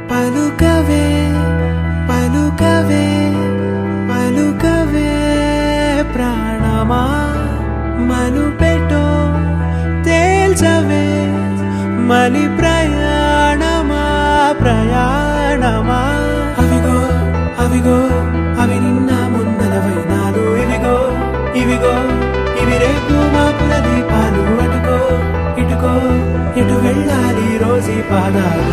పలుకవే పలుకవే పలుకవే ప్రాణమా మనుపెటో తేల్చవే మలి ప్రయాణమా ప్రయాణమా అవిగో అవిగో అవి నిన్న ముందల వైనాలు ఇవిగో ఇవిగో ఇవి రేపు మాపుల దీపాలు అటుకో ఇటుకో ఎటు వెళ్ళాలి రోజీ పాదాలు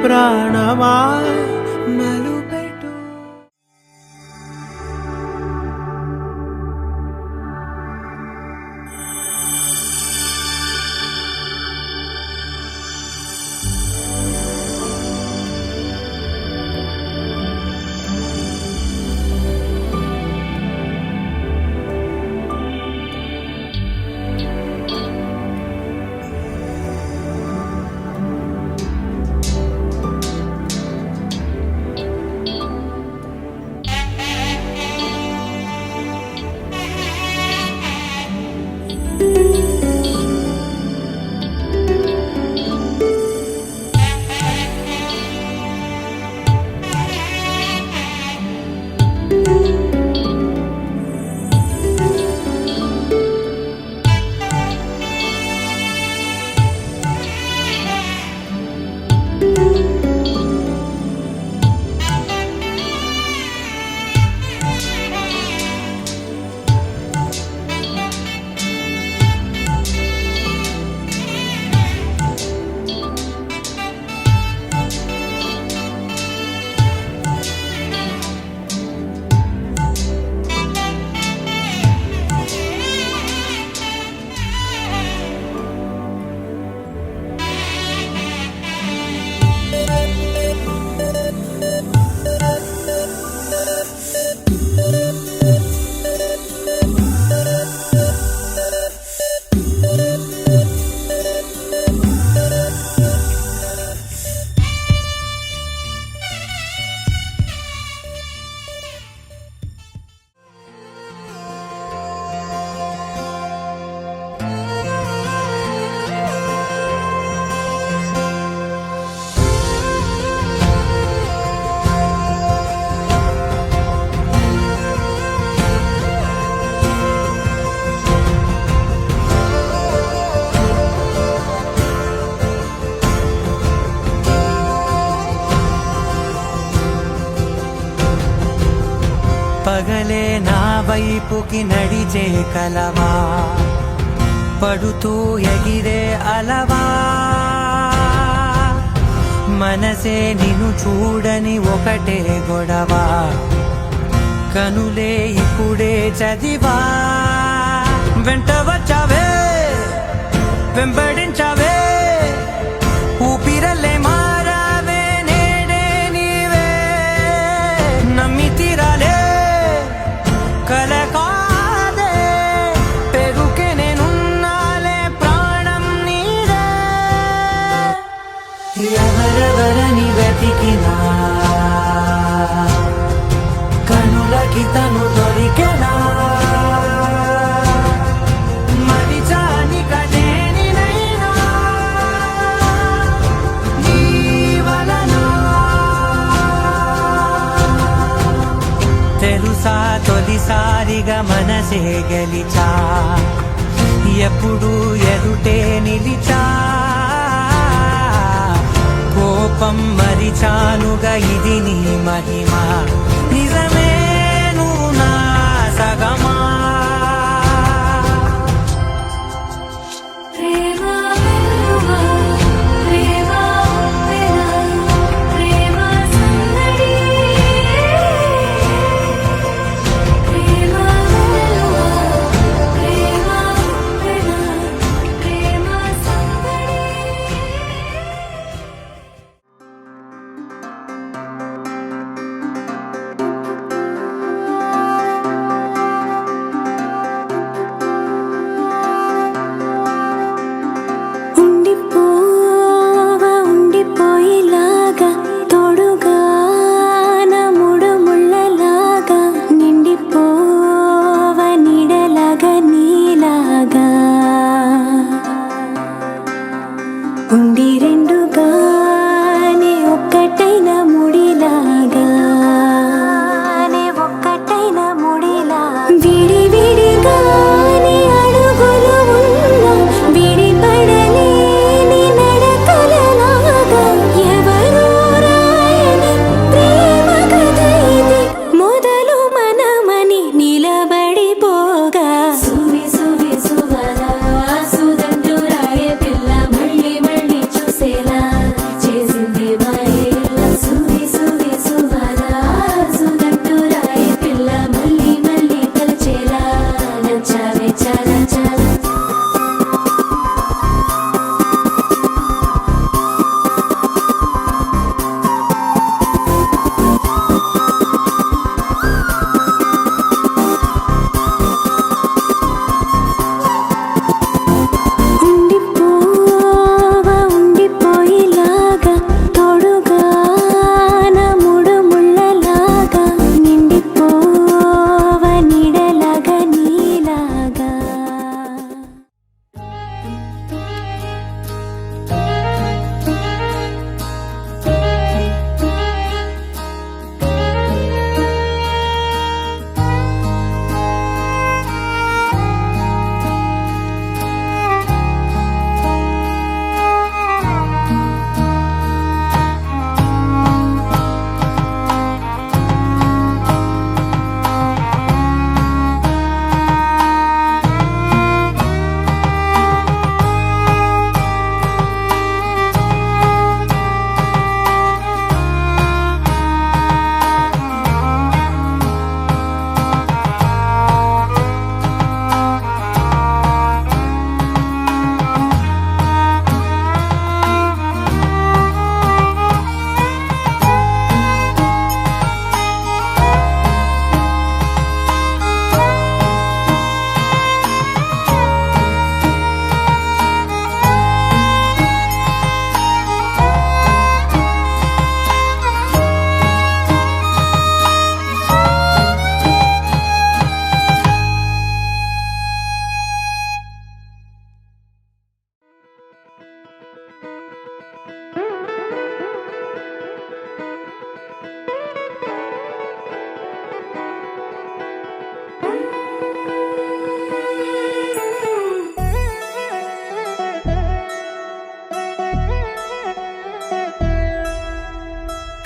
ప్రాణమా మలుపెట్టు పగలే నా వైపుకి నడిచే కలవా పడుతూ ఎగిరే అలవా మనసే నిన్ను చూడని ఒకటే గొడవ కనులే ఇప్పుడే చదివా వెంట వచ్చావే వెంబడించావే తొలిసారిగా మనసే గెలిచా ఎప్పుడు ఎదుటే నిలిచా కోపం మరిచానుగా ఇది నీ మహిమ నిజమే నువ్వు నా సగమా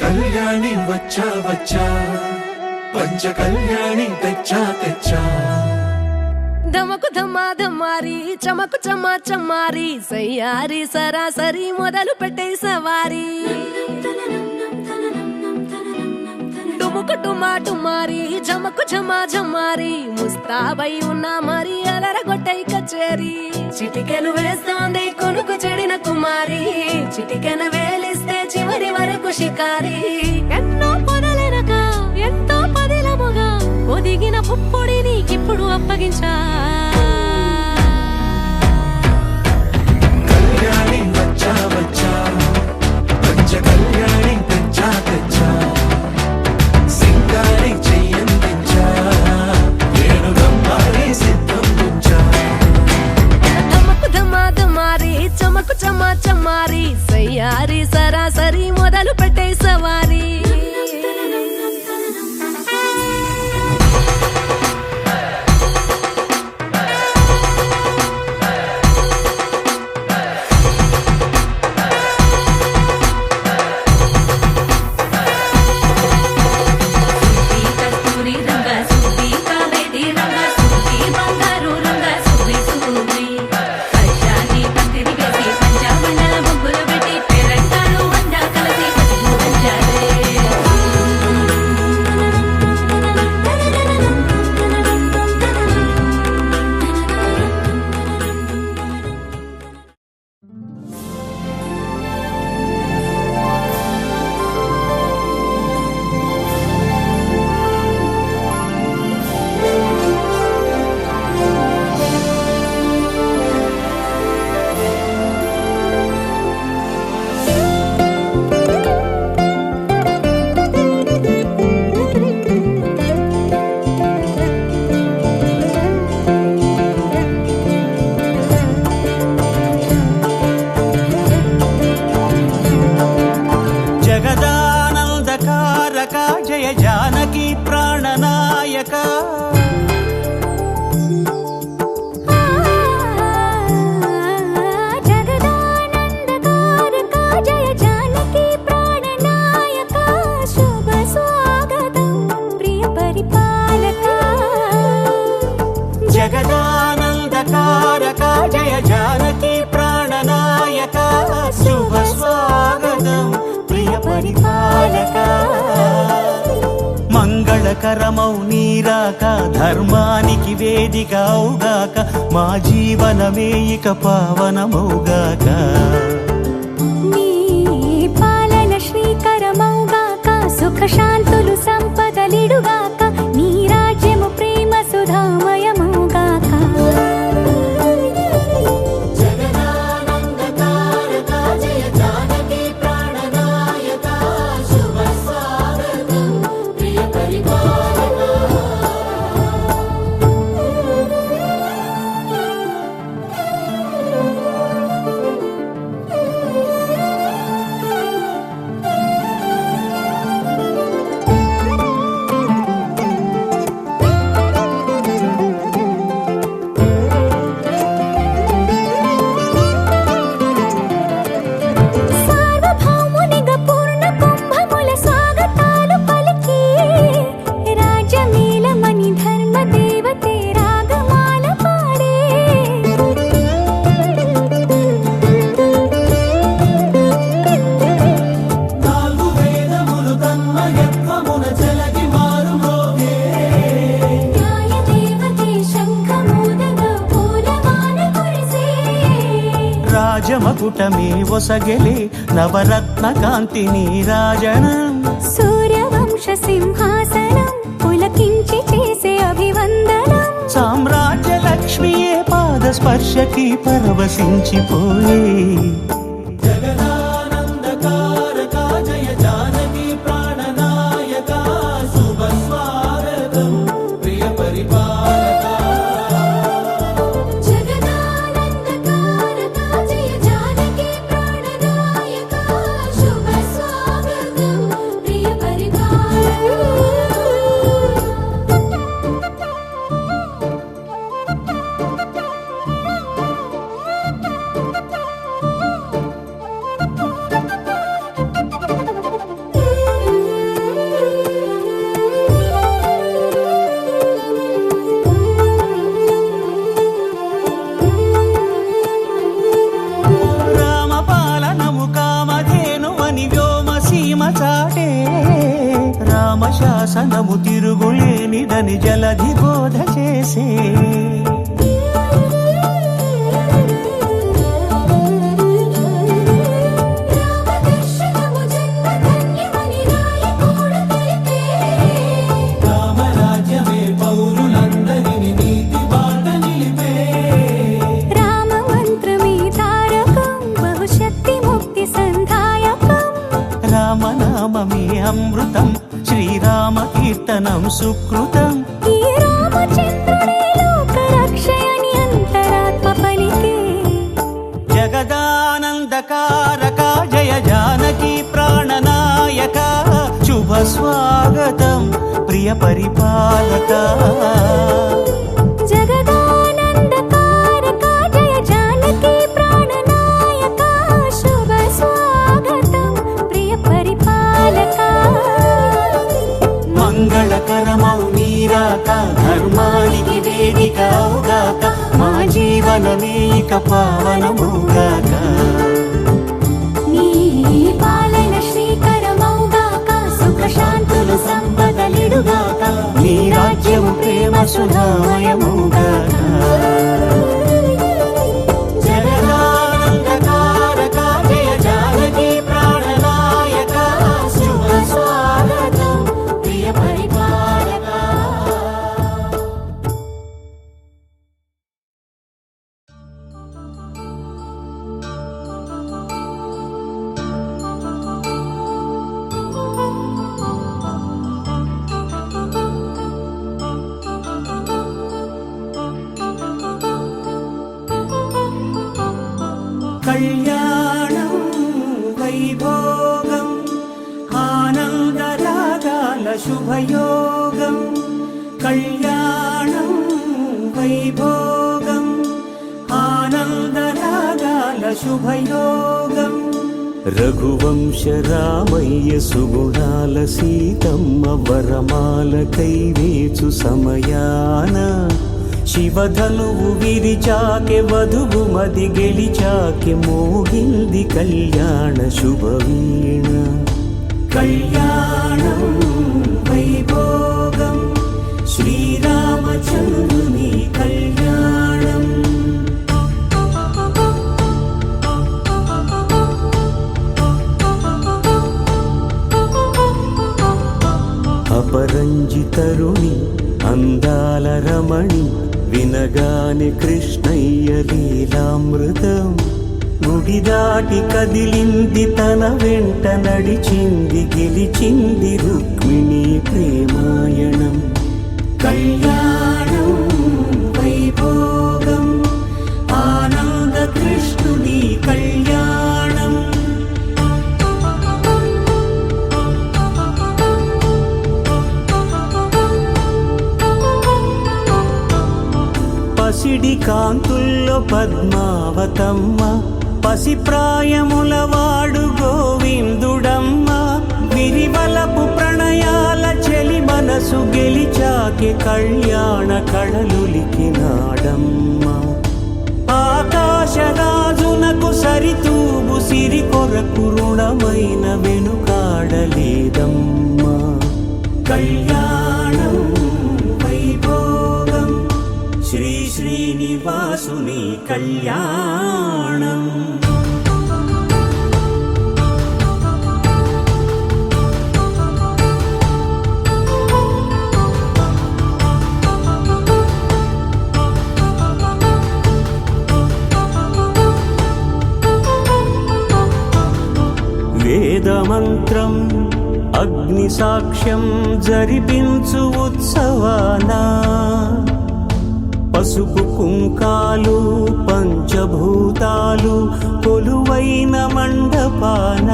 కళ్యాణి వచ్చా వచ్చా పంచ కళ్యాణి తెచ్చా తెచ్చా ధమకు ధమ్మా ధమ్మారి చమకు చమ్మా చమ్మారి సయ్యారి సరాసరి మొదలు పెట్టే సవారి డుముకు డుమా డుమారి జమకు ఝమా ఝమారి ముస్తాబై ఉన్నా మరి అలరగొట్టై కచేరి చిటికెలు వేస్తోంది కొనుకు చెడిన కుమారి చిటికెన వేలిస్తే చివరి వరకు షికారి ఎన్నో పొదలెనక ఎంతో పదిలముగా ఒదిగిన పుప్పొడి నీకిప్పుడు అప్పగించా కళ్యాణి వచ్చా వచ్చా పంచ కళ్యాణి తెచ్చా తెచ్చా సింగారి చెయ్యందించా ఏడు గమ్మారి సిద్ధందించా ధమకు ధమా ధమారి చమకు చమా చమ్మారి సయ్యారి సరాసరి మొదలు పెట్టే సవారి జయ జానకి ప్రాణనాయక జగదానందకారక జయ జానకి ప్రాణనాయక శుభ స్వాగతం ప్రియ పరిపాలక జగదానందకారక జయ జానకి ప్రాణనాయక శుభ స్వాగతం ప్రియ పరిపాలక మంగళకరమౌ నీరాక ధర్మానికి వేదిక అవుగాక మా జీవనమే ఇక పావనమౌగాక నీ పాలన శ్రీకరమౌగాక సుఖ శాంతులు సంపదలిడుగాక నీ రాజ్యము ప్రేమ సుధామయమౌగాక జగదానందకారక జయ జానకి ప్రాణనాయక శుభ స్వాగతం ప్రియ పరిపాలక సార్వభౌమునిగా పూర్ణ కుంభముల స్వాగతాలు పలికి రాజమేళమణి ధర్మ దేవతే రాగమాల పాడే నాలుగు వేదములు తన్మయత్వమున జలగి మారుమోగే న్యాయ దేవతే శంఖమూదగా పూలవాన కురిసే రాజమకుటమే ఒసగెలే నవరత్న కాంతి నీరాజనం సూర్యవంశ సింహాసనం పులకించి చేసే అభివందనం సామ్రాజ్య లక్ష్మియే పాద స్పర్శకి పరవశించిపోయే జగదానందకారక జయ జానకి ప్రాణనాయక శుభ స్వాగతం ప్రియ పరిపాలక జగదానందకారక జయ జానకి ప్రాణనాయక శుభ స్వాగతం ప్రియ రామపాలనము కామధేను అని వ్యోమ సీమ చాటే రామశాసనము తిరుగులేనిదని జలధి బోధ చేసే రామదర్శనము జన్మధన్యమని రాయకూడ తెలిపే రామరాజ్యమే పౌరులందరిని నీతి బాట నిలిపే రామ మంత్రమే తారకం బహుశక్తి ముక్తి సంధాయకం రామనామమే అమృతం శ్రీరామ కీర్తనం సుకృతం ఈ రామచంద్రుడే లోక రక్షయని అంతరాత్మ పలికే జగదానందకారక జయ జానకి ప్రాణనాయక శుభ స్వాగతం ప్రియ పరిపాలక జగదానందకారక జయ జానకి ప్రాణనాయక శుభ స్వాగతం ప్రియ పరిపాలక మంగళకరమౌ నీరాక ధర్మానికి వేదిక అవుగాక మా జీవనమే ఇక పావనమౌగాక నీ పాలన శ్రీకరమౌగాక సుఖ శాంతులు సంపదలిడుగాక నీ రాజ్యము ప్రేమ సుధామయమౌగాక జగదానందకారక జయ జానకి ప్రాణనాయక శుభ స్వాగతం ప్రియ పరిపాలక శుభయోగం కళ్యాణం వైభోగం ఆనందరాగాల శుభయోగం రఘువంశ రామయ్య సుగుణాల సీతమ్మ వరమాల కైవేచు సమయాన శివధనువు విరిచాకె వధువు మది గెలిచాకె మోగింది కళ్యాణ శుభవీణ కళ్యాణం వైభోగం శ్రీరామచంద్రుని కళ్యాణం అపరంజి తరుణి అందాల రమణి వినగానే కృష్ణయ్య లీలామృతం గుడి దాటి కదిలింది తన వెంట నడిచింది గెలిచింది రుక్మిణి ప్రేమాయణం కళ్యాణం వైభోగం ఆనంద కృష్ణుని కళ్యాణం పసిడి కాంతుల్లో పద్మావతమ్మ పసిప్రాయముల వాడు గోవిందుడమ్మ విరివలపు ప్రణయాల చెలి మనసు గెలిచాకే కళ్యాణ కళలులికినాడమ్మ ఆకాశరాజునకు సరితూగు సిరి కొరకు రుణమైన వెనుకాడలేదమ్మా కళ్యాణం వైభోగం శ్రీ శ్రీనివాసుని కళ్యాణం వేదమంత్రం అగ్ని సాక్ష్యం జరిపించు ఉత్సవానా పసుపు కుంకాలు పంచభూతాలు కొలువైన మండపాన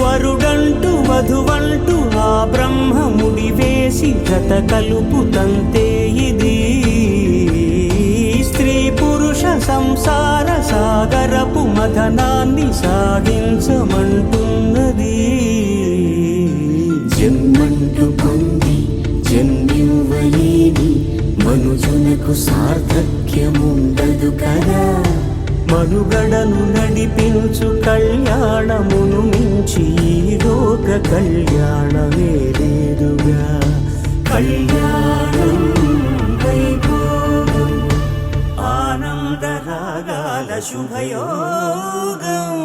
వరుడంటూ వధువంటూ ఆ బ్రహ్మముడి వేసి జత కలుపుతంతే ఇది స్త్రీ పురుష సంసార సాగరపు మథనాన్ని సాగించమంటున్నది జన్మంటూ పొంది జన్మివ్వలేని మనుజునకు సార్థక్యముండదు కదా మనుగడను నడిపించు కళ్యాణమును మించి ఈ లోక కళ్యాణమే లేదుగా కళ్యాణం వైభోగం ఆనందరాగాల శుభయోగం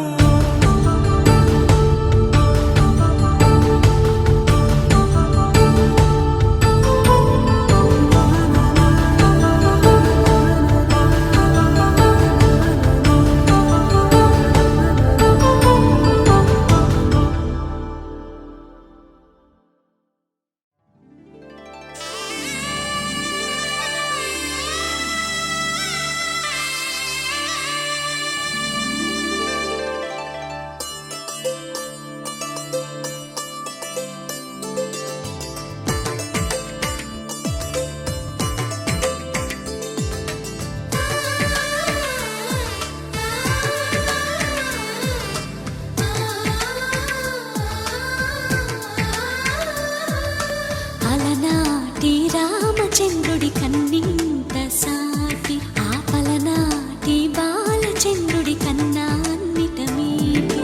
రామచంద్రుడి కన్నింత సాటి ఆపలనాటి బాలచంద్రుడి కన్నా అన్నిట మీటి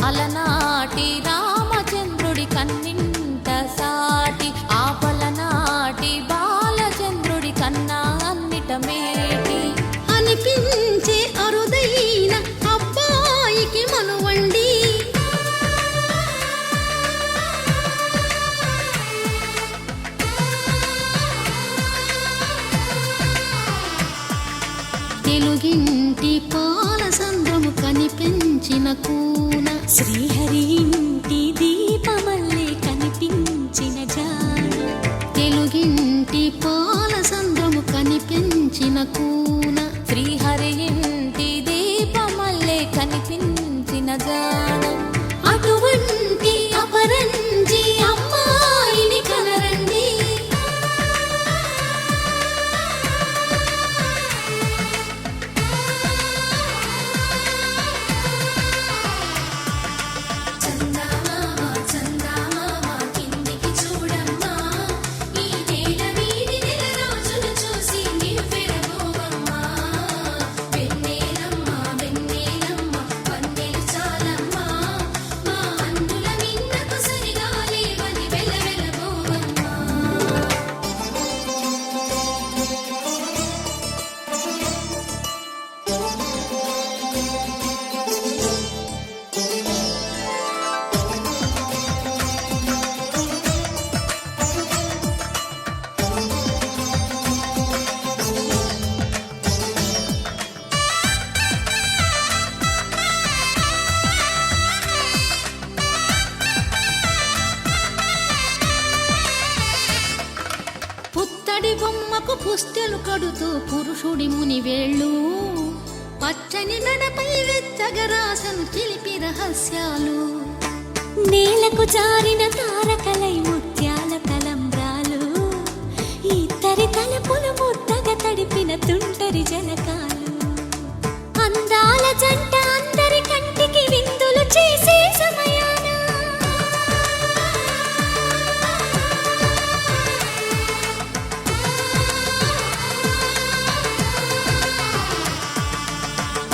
అలనాటి రామచంద్రుడి కన్నింత సాటి ఆపలనాటి బాలచంద్రుడి కన్నా అన్నిట మేటి అనిపించే అరుదైన అబ్బాయికి మనువండి తెలుగింటి పాల సంద్రము కనిపించిన కూన శ్రీహరి ఇంటి దీపమల్లే కనిపించిన జాన తెలుగింటి పాల సంద్రము కనిపించిన కూన శ్రీహరి ఇంటి దీపమల్లే కనిపించిన జాన అటువంటి అపరంజి పక్కకు పుస్తెలు కడుతూ పురుషుడి ముని వేళ్ళు పచ్చని మెడపై వెచ్చగరాసను చిలిపి రహస్యాలు నేలకు జారిన తారకలై ముత్యాల తలంబ్రాలు ఇద్దరి తలపులు ముద్దగా తడిపిన తుంటరి జలకాలు అందాల జంట అందరి కంటికి విందులు చేసే సమయాన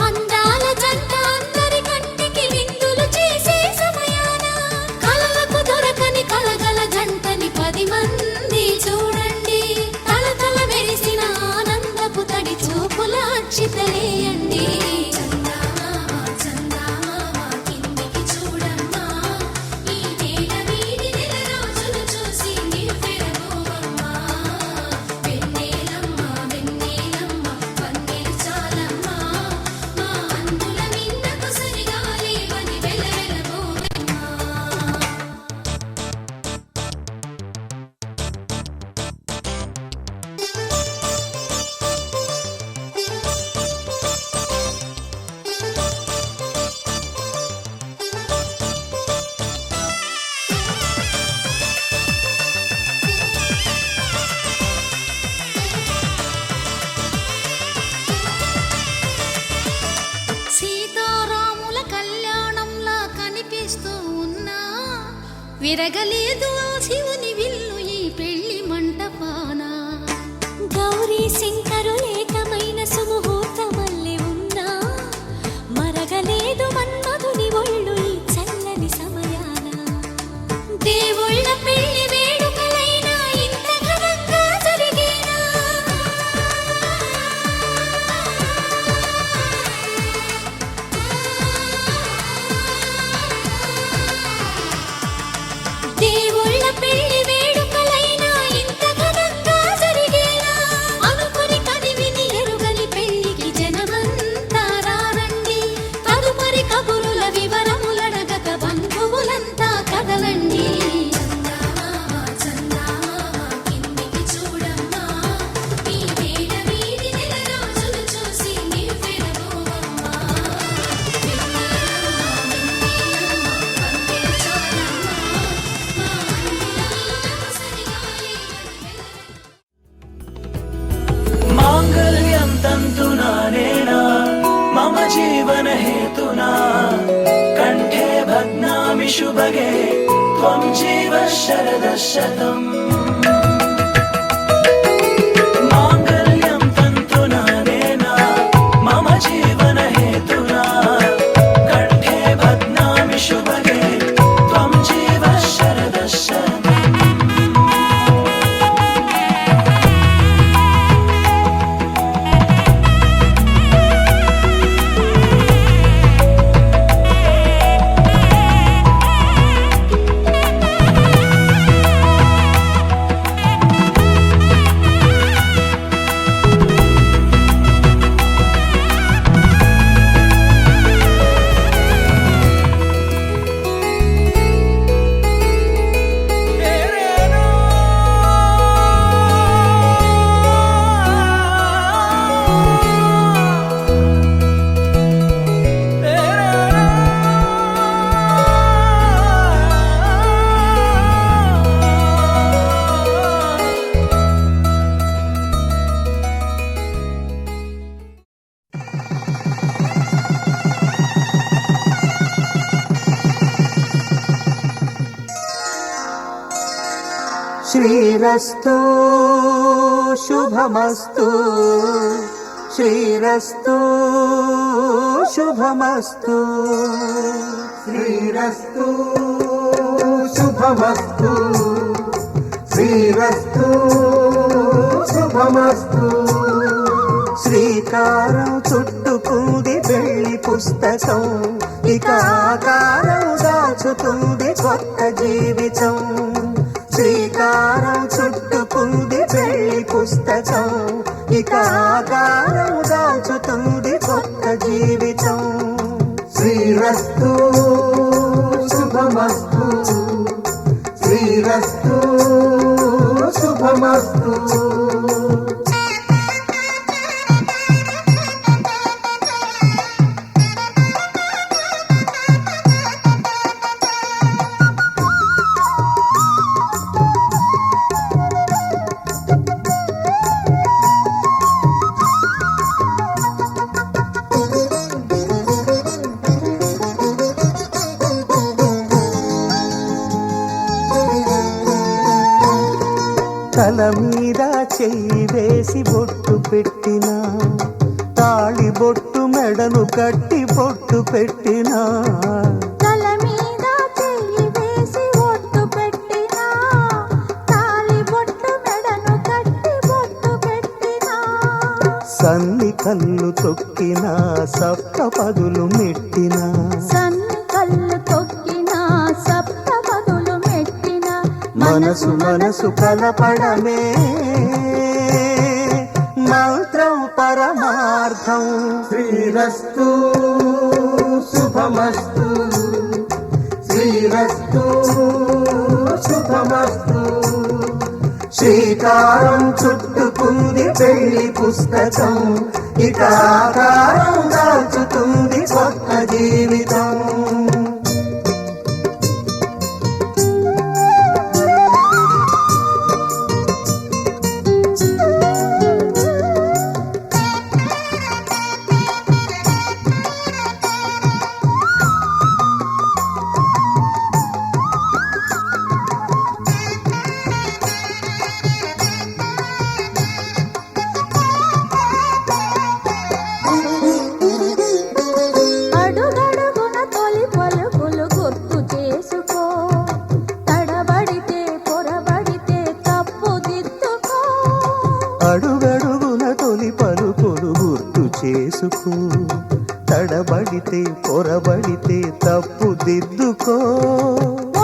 అందాల జంట అందరి కంటికి విందులు చేసే సమయాన కలలకు దొరకని కలగల జంటని 10 మంది చూడండి తలతల మెరిసిన ఆనందపు తడి చూపుల అక్షితలేయండి సీతారాముల కళ్యాణంలా కనిపిస్తూ ఉన్నా విరగలేదు ఆ శివుని విల్లు ఈ పెళ్లి మంటపాన గౌరీ శంకరులేకమైన సుముహూర్తమల్లె ఉన్నా మరగలేదు మన్మధుని ఒళ్ళు ఈ చల్లని సమయాన దేవుళ్ళ పెళ్లి వేడుకలైనా ఇంత ఘనంగా జరిగేనా దేవుళ్ళ పెళ్లి వేడుకలైనా ఇంత ఘనంగా జరిగేలా అనుకుని కదివిని ఎరుగని పెళ్లికి జనమంతా రారండి తదుపరి కబురుల వివరములడగక బంధువులంతా కదలండి కిందికి చూడమ్మా ఈ వేళ వీడి నెల రోజులు చూసి నివ్వెరపోవమ్మా माङ्गल्यं तन्तुना नेना मम जीवन हेतुना कण्ठे भग्नामि शुभगे त्वं जीव शरदः शतम् माङ्गल्यं तन्तुना नेना मम जीवन हेतुना कण्ठे भग्नामि शुभगे त्वं जीव शरदः शतम् శ్రీరస్తు శుభమస్తు శ్రీరస్తు శుభమస్తు శ్రీరస్తు శుభమస్తు శ్రీరస్తు శుభమస్తు శ్రీకారం చుట్టుకుంది పెళ్లి పుస్తకం ఇక ఆకారం దాచుతుంది కొత్త జీవితం శ్రీకారం చుట్టుకుంది పెళ్లి పుస్తకం ఇక ఆకారం దాచుతుంది కొత్త జీవితం శ్రీరస్తు శుభమస్తు శ్రీరస్తు శుభమస్తు తల మీద చెయ్యి వేసి బొట్టు పెట్టినా తాళి బొట్టు మెడను కట్టి బొట్టు పెట్టినా తల మీద చెయ్యి వేసి బొట్టు పెట్టినా తాళి బొట్టు మెడను కట్టి బొట్టు పెట్టినా సన్ని కళ్ళు తొక్కినా సప్త పదులు మెట్టినా సన్ని కళ్ళు తొక్కినా సప్త పదులు మెట్టినా మనసు మనసు కలపడమే మంత్రం పరమార్థం శ్రీరస్తు శుభమస్తు శ్రీరస్తు శుభమస్తు శ్రీకారం చుట్టుకుంది పెళ్లి పుస్తకం ఇక ఆకారం దాల్చుతుంది కొత్త జీవితం అడుగడుగున తొలి పలుకులు గుర్తు చేసుకో తడబడితే పొరబడితే తప్పు దిద్దుకో అడుగడుగున తొలి పలుకులు గుర్తు చేసుకో తడబడితే పొరబడితే తప్పు దిద్దుకో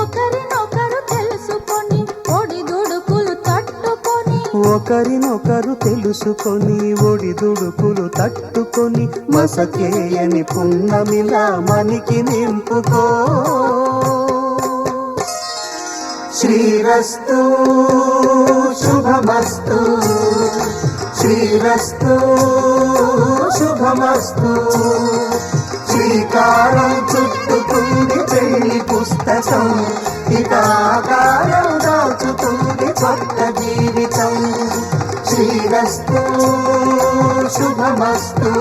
ఒకరినొకరు తెలుసుకొని ఒడిదుడుకులు తట్టుకొని ఒకరినొకరు తెలుసుకొని ఒడిదుడుకులు తట్టుకొని మసకేయని పున్నమిలా మనికి నింపుకో శ్రీరస్తు శుభమస్తు శ్రీరస్తు శుభమస్తు శ్రీకారం చుట్టుకుంది పెళ్లి పుస్తకం ఇక ఆకారం దాచుతుంది కొత్త జీవితం శ్రీరస్తు శుభమస్తు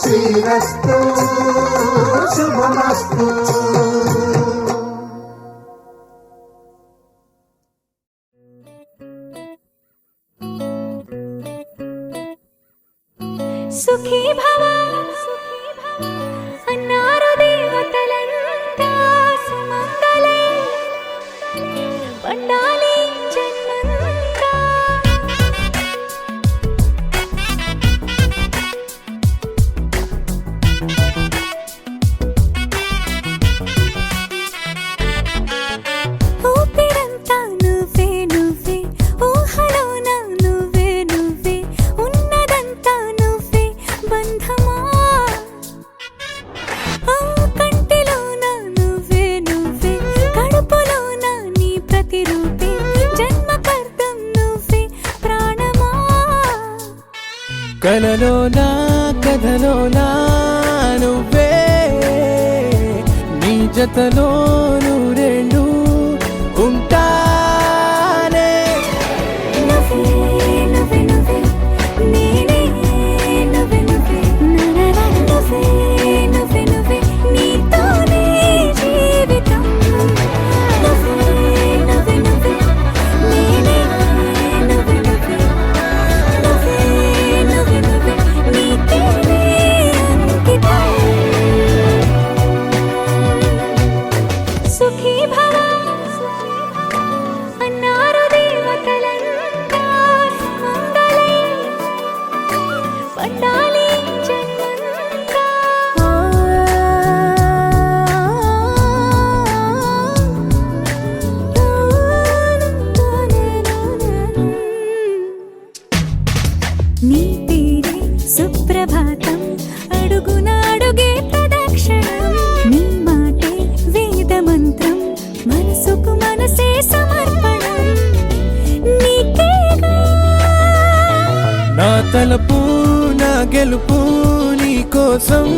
శ్రీరస్తు శుభమస్తు సుఖీ భవ అన్నారు దేవతలంతా సుమంగళే పండాలి జన్మంతా ఊపిరంతా నువ్వే నువ్వే ఊహలోన నువ్వే నువ్వే ఉన్నదంతా నువ్వే బంధమా ఆ కంటిలోన నువ్వే నువ్వే కడుపులోన నీ ప్రతిరూపే జన్మకర్తం నువ్వే ప్రాణమా కలలోనా కథలోనా నువ్వే నీ జతలో నూరేళ్ళు ఉంటానే నువ్వే నువ్వే నువ్వే నేనే నువ్వే నువ్వే నరరా నువ్వే నువ్వే నువ్వే నీతోనే జీవితం నువ్వే నువ్వే నువ్వే నేనే నువ్వే నువ్వే నువ్వే నువ్వే నువ్వే నీకేనే అంకితం సుఖీ భవ అన్నారు దేవతలంతా సుమంగళే పండాలి జన్మంతా నీ పేరే సుప్రభాతం అడుగున అడుగే ప్రదక్షిణం నీ మాటే వేద మంత్రం మనసుకు మనసే సమర్పణం నీకేగా నా తలపు నా గెలుపు నీ కోసం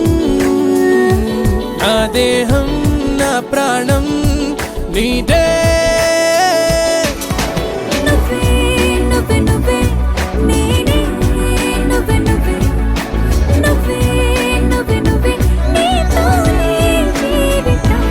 నా దేహం నా ప్రాణం నీదే నువ్వే నువ్వే నువ్వే నేనే నువ్వే నువ్వే నువ్వే నువ్వే నువ్వే నీతోనే జీవితం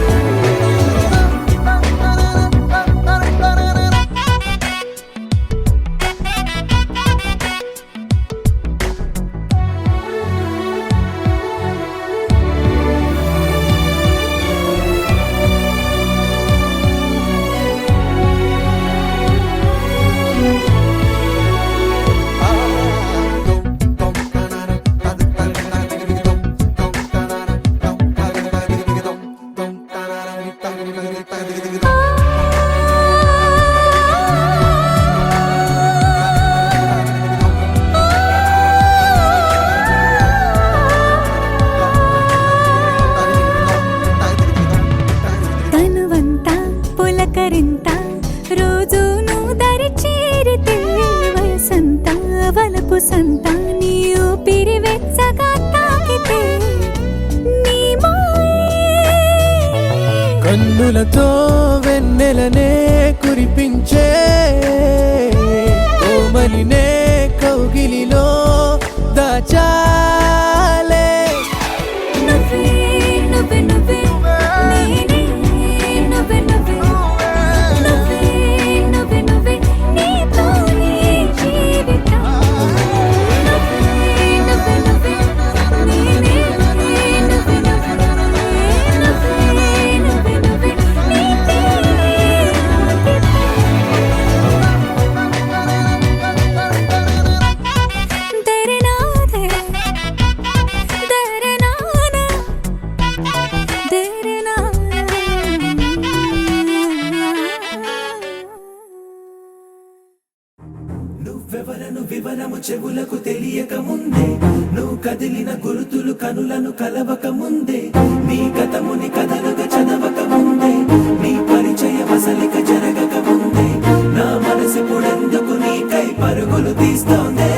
కన్నులతో వెన్నెలనే కురిపించే కోమలినే కౌగిలిలో దాచాలే నువ్వే నువ్వే నువ్వే నేనే నువ్వే నువ్వే నువ్వే నువ్వే నువ్వే నీతోనే జీవితం నువ్వే నువ్వే నువ్వే నేనే నువ్వే నువ్వే నువ్వే నువ్వే నువ్వే నీతోనే तेरे नाते तेरे नाना तेरे नाना నువ్వెవరను వివరము చెవులకు తెలియక ముందే నువ్వు కదిలిన గురుతులు కనులను కలవక ముందే నీ గతముని కథలుగా చదవక ముందే నీ పరిచయ వసలిక జరగక ముందే నా మనసు పొడెందుకు నీకై పరుగులు తీస్తోందే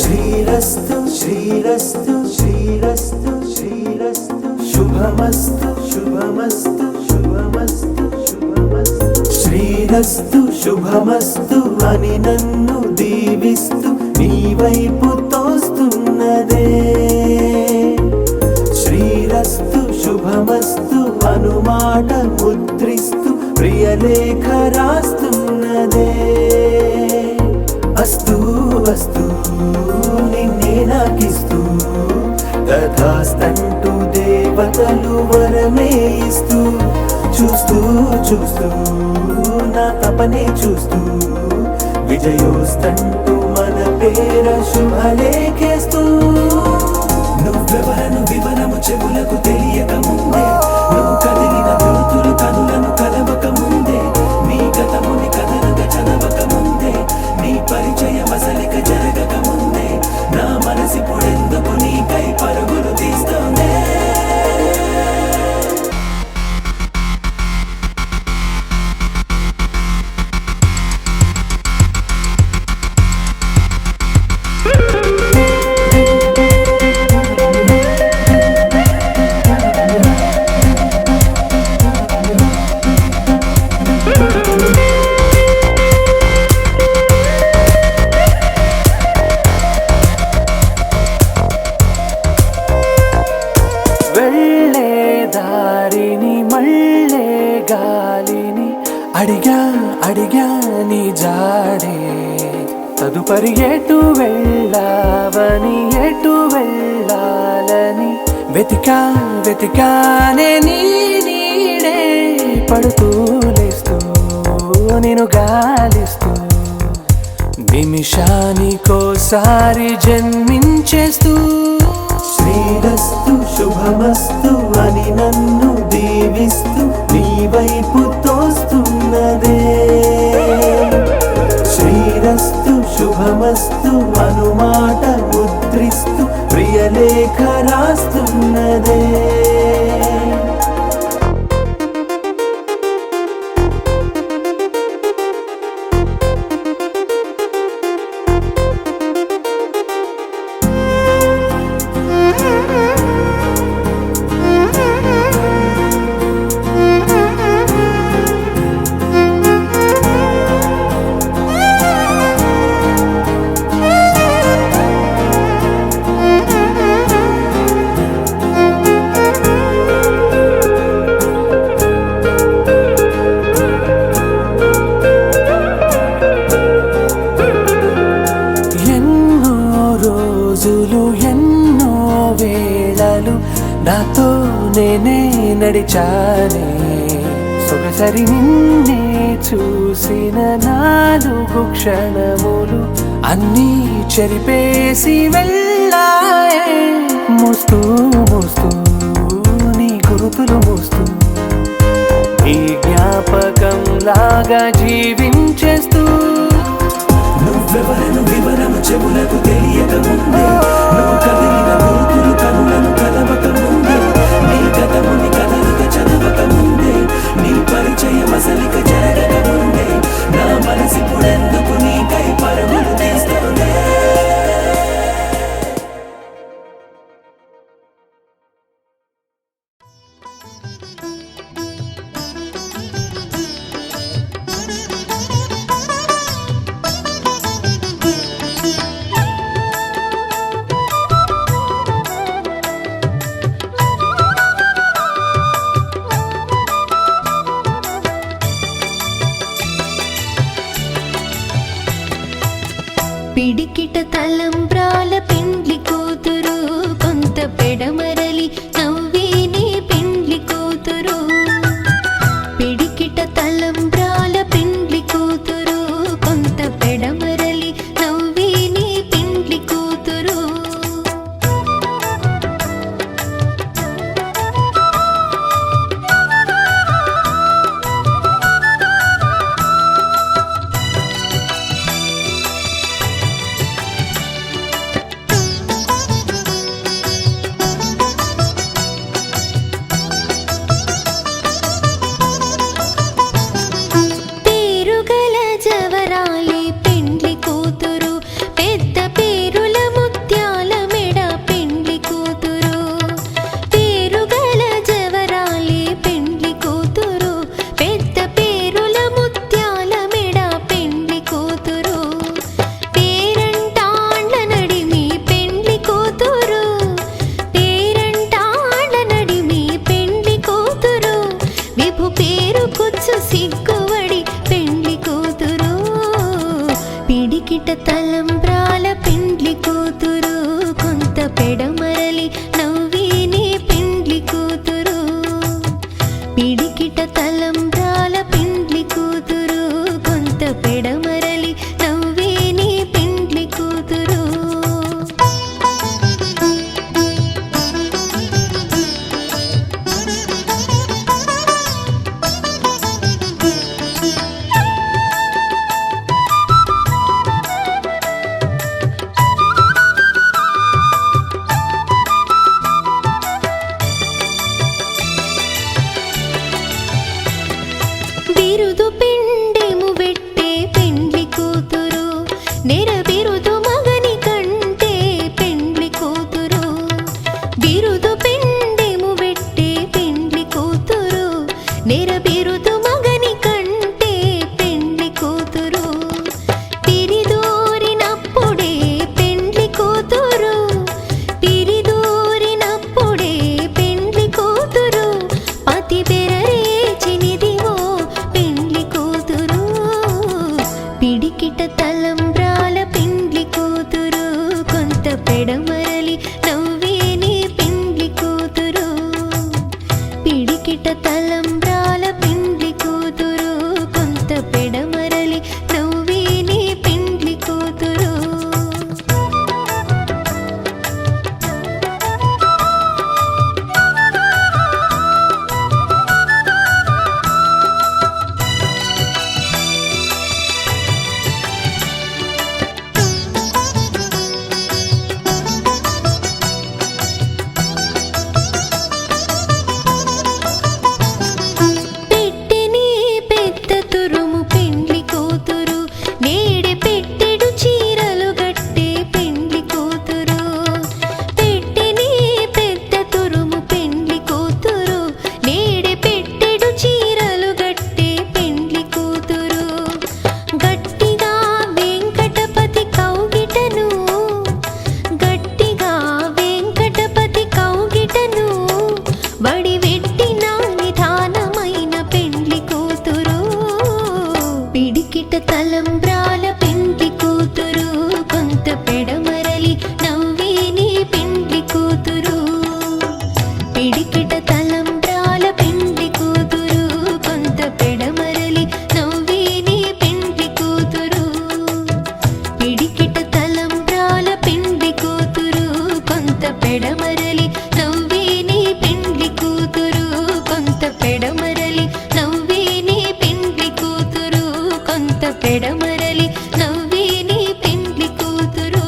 శ్రీరస్తు శ్రీరస్తు శ్రీరస్తు శ్రీరస్తు శుభమస్తు శుభమస్తు శుభమస్తు శుభమస్తు శ్రీరస్తు శుభమస్తు అని నన్ను దీవిస్తూ నీ వైపు తోస్తున్నదే శ్రీరస్తు శుభమస్తు అనుమాట ముద్రిస్తూ ప్రియలేఖ రాస్తున్నదే అస్తు అస్తు నిన్నే నాకిస్తూ తథాస్తంటూ దేవతలు వరమే ఇస్తూ చూస్తూ చూస్తూ నా తపనే చూస్తూ విజయోస్తంటూ మన పేర శుభలేఖేస్తూ నువ్వెవరను వివరము చెవులకు తెలియక ముందే నువ్వు కదిలిన గురుతులు కనులను కలవక ముందే నీ గతముని కథలుగా చదవక ముందే నీ పరిచయ వసలిక జరగక ముందే నా మనసి పొడెందుకు నీకై పరుగులు తీస్తోందే వెళ్ళే దారిని మళ్ళే గాలిని అడిగా అడిగా నీ జాడే తదుపరి ఎటు వెళ్ళావని ఎటు వెళ్ళాలని వెతికా వెతికానే నీ నీడే పడుతూ లేస్తూ నేను గాలిస్తూ నిమిషానికోసారి జన్మించేస్తూ శ్రీరస్తు శుభమస్తు అని నన్ను దీవిస్తూ నీ వైపు తోస్తున్నదే శ్రీరస్తు శుభమస్తు అనుమాట ముద్రిస్తూ ప్రియలేఖ రాస్తున్నదే నాతో నేనే నడిచానే సొగసరి నిన్నే చూసిన 4 క్షణములు అన్నీ చెరిపేసి వెళ్ళాయే మోస్తూ మోస్తూ నీ గురుతులు మోస్తూ నీ జ్ఞాపకం లాగా జీవించేస్తూ నువ్వెవరను వివరము చెవులకు తెలియక ముందే నువ్వు కదిలిన గురుతులు కనులను కలవక ముందే నీ గతముని కథలుగా చదవక ముందే నీ పరిచయ వసలిక జరగక ముందే నా మనసి పొడెందుకు నీకై పరుగులు తీస్తోందే తలంబ్రాల పెండ్లి కూతురు కొంత పెడమరలి నవ్వేనే పెండ్లి కూతురు పిడికిట తలంబ్రాల పెండ్లి కూతురు కొంత పెడమరలి నవ్వేనే పెండ్లి కూతురు పేరుగల జవరాలి పెండ్లి కూతురు పెద్ద పేరుల ముత్యాల మెడ పెండ్లి కూతురు పేరుగల జవరాలి పెండ్లి కూతురు పెద్ద పేరుల ముత్యాల మెడ పెండ్లి కూతురు పేరంటాండ్ల నడిమి పెండ్లి కూతురు పేరంటాండ్ల నడిమి పెండ్లి కూతురు విభు పేరు కుచ్చు సిగ్గువడి పెండ్లి కూతురు పిడికిట తలంబ్రాల పెండ్లి కూతురు కొంత పెడమరలి నవ్వేనే పెండ్లి కూతురు పిడికిట తలంబ్రాల పెండ్లి కూతురు కొంత పెడమరలి నవ్వేనే పెండ్లి కూతురు బిరుదు పిండెము వెట్టే పెండ్లి కూతురు నెర బిరుదు మగని కంటే పెండ్లి కూతురు బిరుదు పిండెము వెట్టే పెండ్లి కూతురు నెర బిరుదు మగని కంటే పెండ్లి కూతురు పిరిదూరినప్పుడే పెండ్లి కూతురు పిరిదూరినప్పుడే పెండ్లి కూతురు పతి బెరరేచినిదివో పెండ్లి కూతురు పిడికిట తలంబ్రాల పెండ్లి కూతురు కొంత పెడమరలి నవ్వేనే పెండ్లి కూతురు పిడికిట తలంబ్రాల పెండ్లి కూతురు కొంత పెడమరలి నవ్వేనే పెండ్లి కూతురు పెట్టెనే పెద్ద తురుము పెండ్లి కూతురు నేడే పెట్టెడు చీరలు గట్టే పెండ్లి కూతురు పెట్టెనే పెద్ద తురుము పెండ్లి కూతురు నేడే పెట్టెడు చీరలు గట్టే పెండ్లి కూతురు గట్టిగా వెంకటపతి కౌగిటను గట్టిగా వెంకటపతి కౌగిటను వడివెట్టిన నిధానమైన పెండ్లి కూతురు పిడికిట తలంబ్రాల పెండ్లి కూతురు కొంత పెడమరలి నవ్వేనే పెండ్లి కూతురు పిడికిట తలంబ్రాల పెండ్లి కూతురు కొంత పెడమరలి నవ్వేనే పెండ్లి కూతురు పిడికిట తలంబ్రాల పెండ్లి కూతురు కొంత పెడమరలి నవ్వేనే పెండ్లి కూతురు కొంత పెడమరలి నవ్వేనే పెండ్లి కూతురు కొంత పెడమరలి నవ్వేనే పెండ్లి కూతురు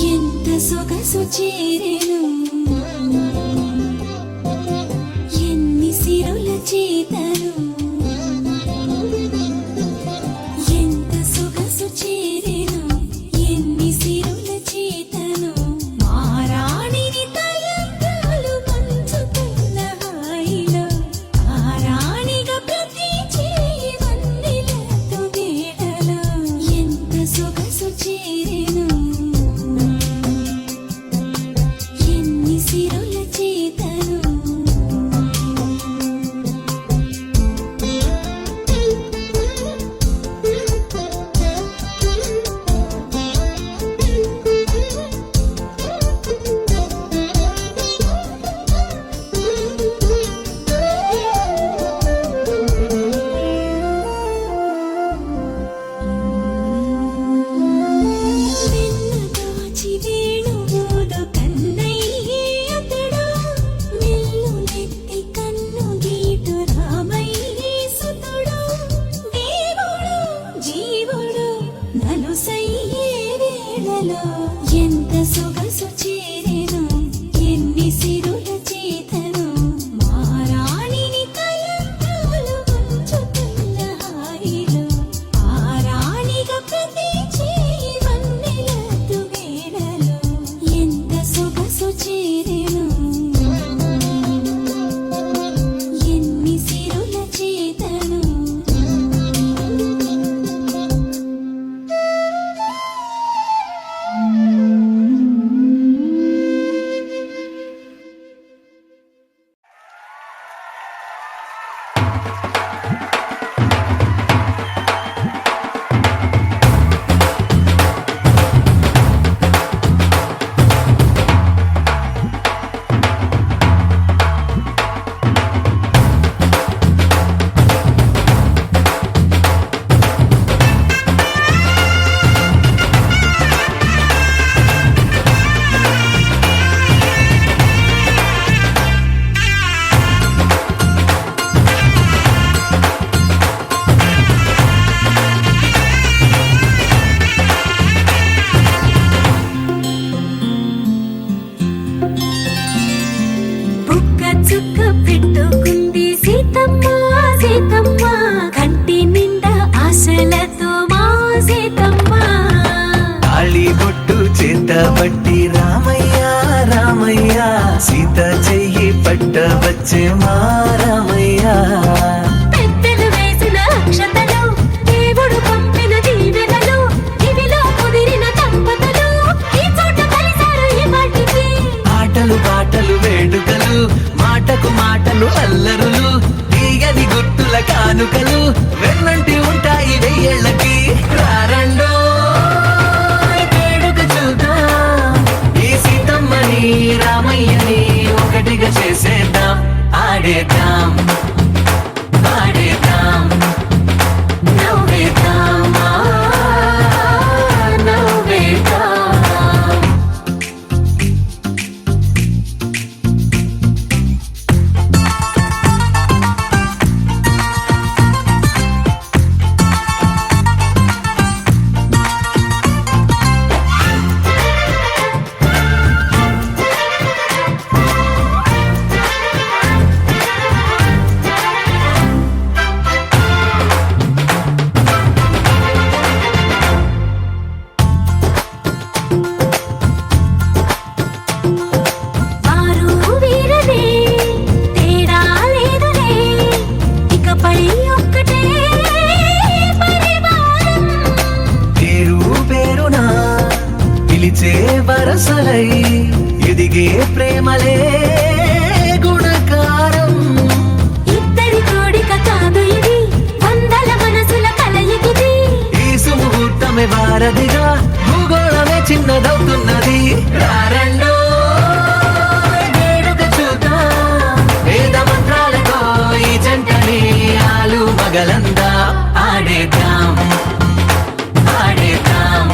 ఎంత సొగసు చేరెను ఎన్ని సిరుల చేతను ఎంత సొగసు చేరెను ఎన్ని సిరుల చేతను మారాణిని తలంబ్రాలు పంచుతున్న చేరెను ఎన్ని సిరుల చేతను మారాణిని తలంబ్రాలు ఉంచుతున్న హాయిలో ఆరాణిగా ప్రతి చేయి వన్నెలతు వేళలో ఎంత సొగసు చేరెను ఎన్ని సిరుల చేతను బుక్క చుక్క పెట్టుకుంది సీతమ్మ సీతమ్మ కంటి నిండా ఆశలతో మా సీతమ్మ తాళి బొట్టు చేత పట్టి రామయ్య రామయ్య సీత చెయ్యి పట్ట వచ్చే మా రామయ్య పెద్దలు వేసిన అక్షతలు దేవుడు పంపిన దీవెనలు ఇవిలో కుదిరిన దంపతులు ఈ చోట కలిసారు ఈ వాటికి ఆటలు పాటలు వేడుకలు మాటకు మాటలు అల్లరులు తీయని గుర్తుల కానుకలు వెన్నంటి ఉంటాయి వెయ్యేళ్ళకి రారండో వేడుక చూద్దాం ఈ సీతమ్మని రామయ్యని ఒకటిగా చేసేద్దాం ఆడేద్దాం ఆడేద్దాం నవ్వేద్దాం నవ్వేద్దాం వారు వీరనే తేడా లేదులే ఇకపై ఒక్కటే పరివారం పేరు పేరునా పిలిచే వరసలై ఎదిగే ప్రేమలే గుణకారం ఇద్దరి కోడిక కాదు ఇది వందల మనసుల కలయికిది ఈ సుముహూర్తమే వారధిగా భూగోళమే చిన్నదవుతున్నది రారండో వేడుక చూద్దాం వేద మంత్రాలతో ఈ జంటని ఆలు మగలందా ఆడేద్దాం ఆడేద్దాం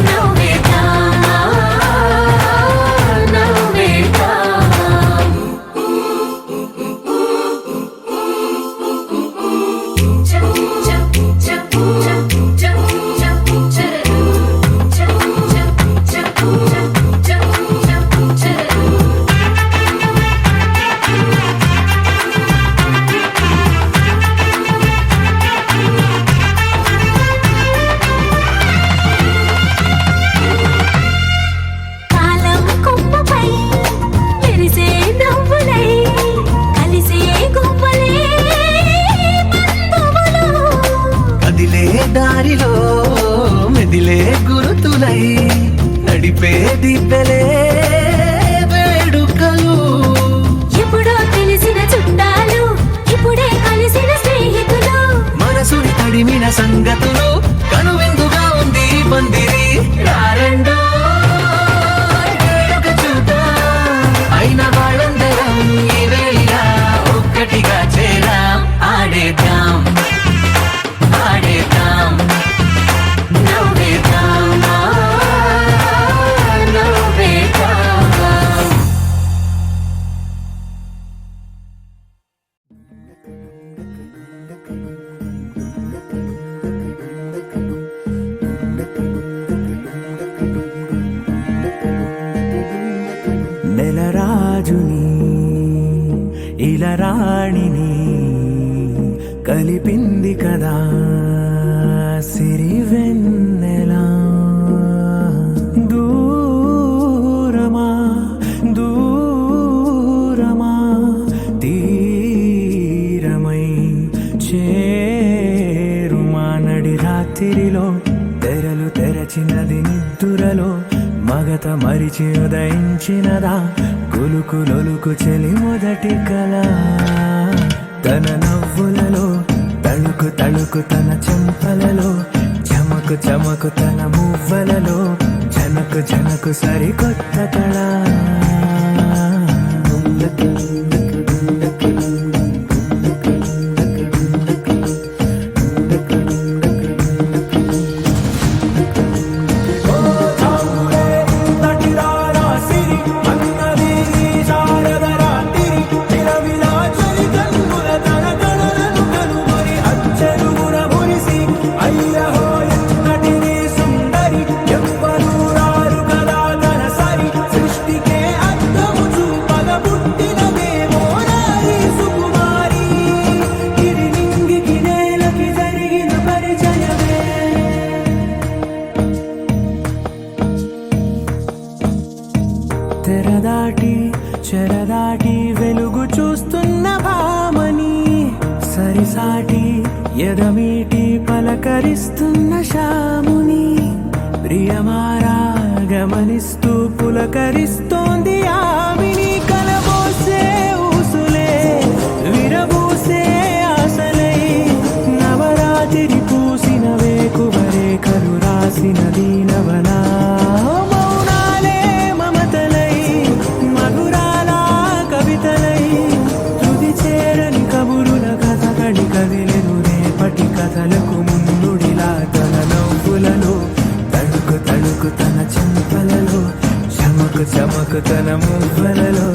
నవ్వేద్దాం నవ్వేద్దాం కాలం కొమ్మపై మెరిసే నవ్వులై కలిసే గువ్వలే బంధువులు కదిలే దారిలో మెదిలే గురుతులై నడిపే దిబ్బెలే వేడుకలు ఎప్పుడో తెలిసిన చుట్టాలు ఇప్పుడే కలిసిన స్నేహితులు మనసుని తడిమిన సంగతులు కనువిందుగా ఉంది ఈ పందిరి రారండో వేడుక చూద్దాం అయిన వాళ్ళందరం ఈ వేళ ఒక్కటిగా చేరాం ఆడేద్దాం ఆడేద్దాం నవ్వేద్దాం నవ్వేద్దాం రాణిని కలిపింది కదా సిరి వెన్నెలా దూరమా దూరమా తీరమై చేరుమా నడి రాత్రిలో తెరలు తెరచినది నిద్దురలో మగత మరిచి ఉదయించినదా కులుకు లొలుకు చెలి మొదటి కళ తన నవ్వులలో తళుకు తళుకు తన చెంపలలో చమకు చమకు తన మువ్వలలో జనకు జనకు సరికొత్త కళ తెరదాటి చెరదాటి వెలుగు చూస్తున్న భామని సరిసాటి ఎదమీటి పలకరిస్తున్న శాముని ప్రియమారా గమనిస్తూ పులకరిస్తోంది ఆవిని కలబోసే ఊసులే విరబూసే ఆశలై నవరాత్రి పూసిన వేకువరే కలు రాసిన దీనవలా కథలకు ముందుడిలా తన నవ్వులలో తడుకు తడుకు తన చెంపలలో చమకు చమకు తన మువ్వలలో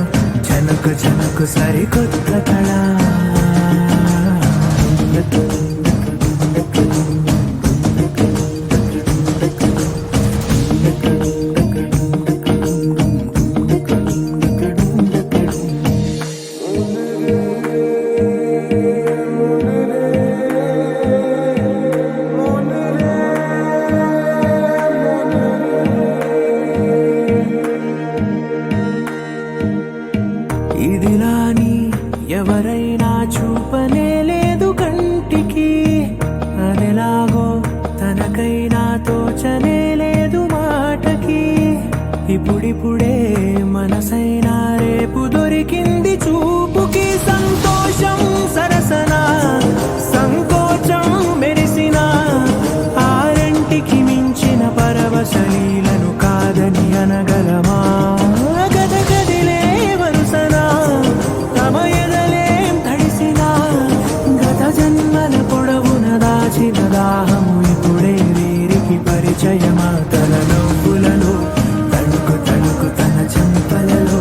జనకు జనకు సరికొత్త కళ ఇదిలాని ఎవరైనా చూపనే లేదు కంటికి అదెలాగో తనకైనా తోచనే లేదు మాటకి ఇప్పుడిప్పుడే మనసైనా రేపు దొరికింది చూపుకి సంతోషం సరసన సంకోచం మెరిసిన ఆరంటికి మించిన పరవశలీలను కాదని అనగలమా దాహము ఇప్పుడే వీరికి పరిచయమా తన నవ్వులలో తణుకు తణుకు తన చెంపలలో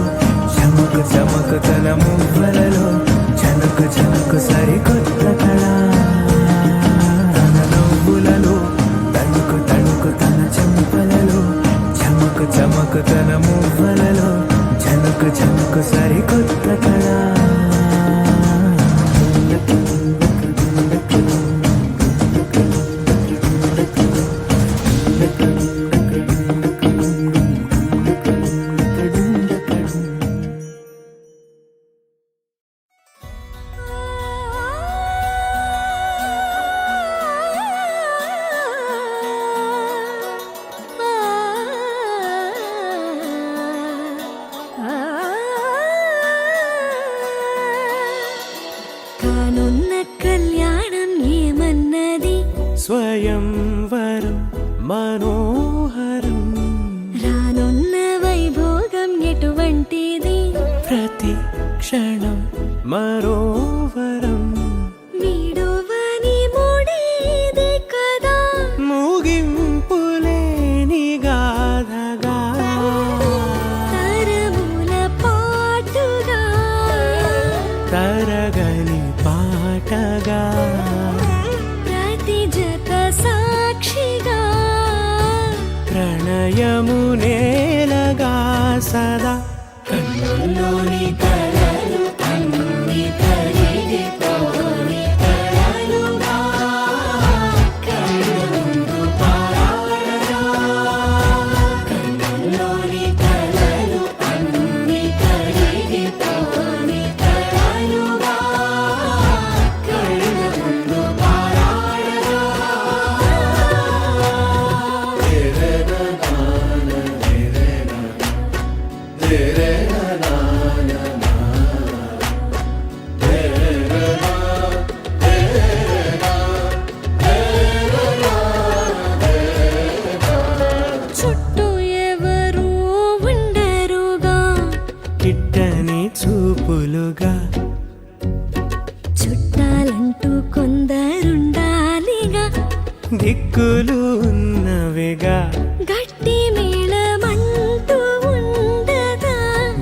చమకు చమకు తన మువ్వలలో జనకు జనకు సరికొత్త కళ తన నవ్వులలో తణుకు తణుకు తన చెంపలలో చమకు చమకు తన మువ్వలలో జనకు జనకు సరికొత్త కళ స్వయంవరం మనోహరం రానున్న వైభోగం ఎటువంటిది ప్రతి క్షణం మరోవరం వీడువని మూడేది కదా ముగింపులేని గాథగా తరముల పాటుగా తరగని పాటగా సాక్షిగా ప్రణయము నేలగా సదా కన్నుల్లోని కలలు అన్ని దిక్కులు ఉన్నవిగా గట్టి మేళమంటూ ఉండదా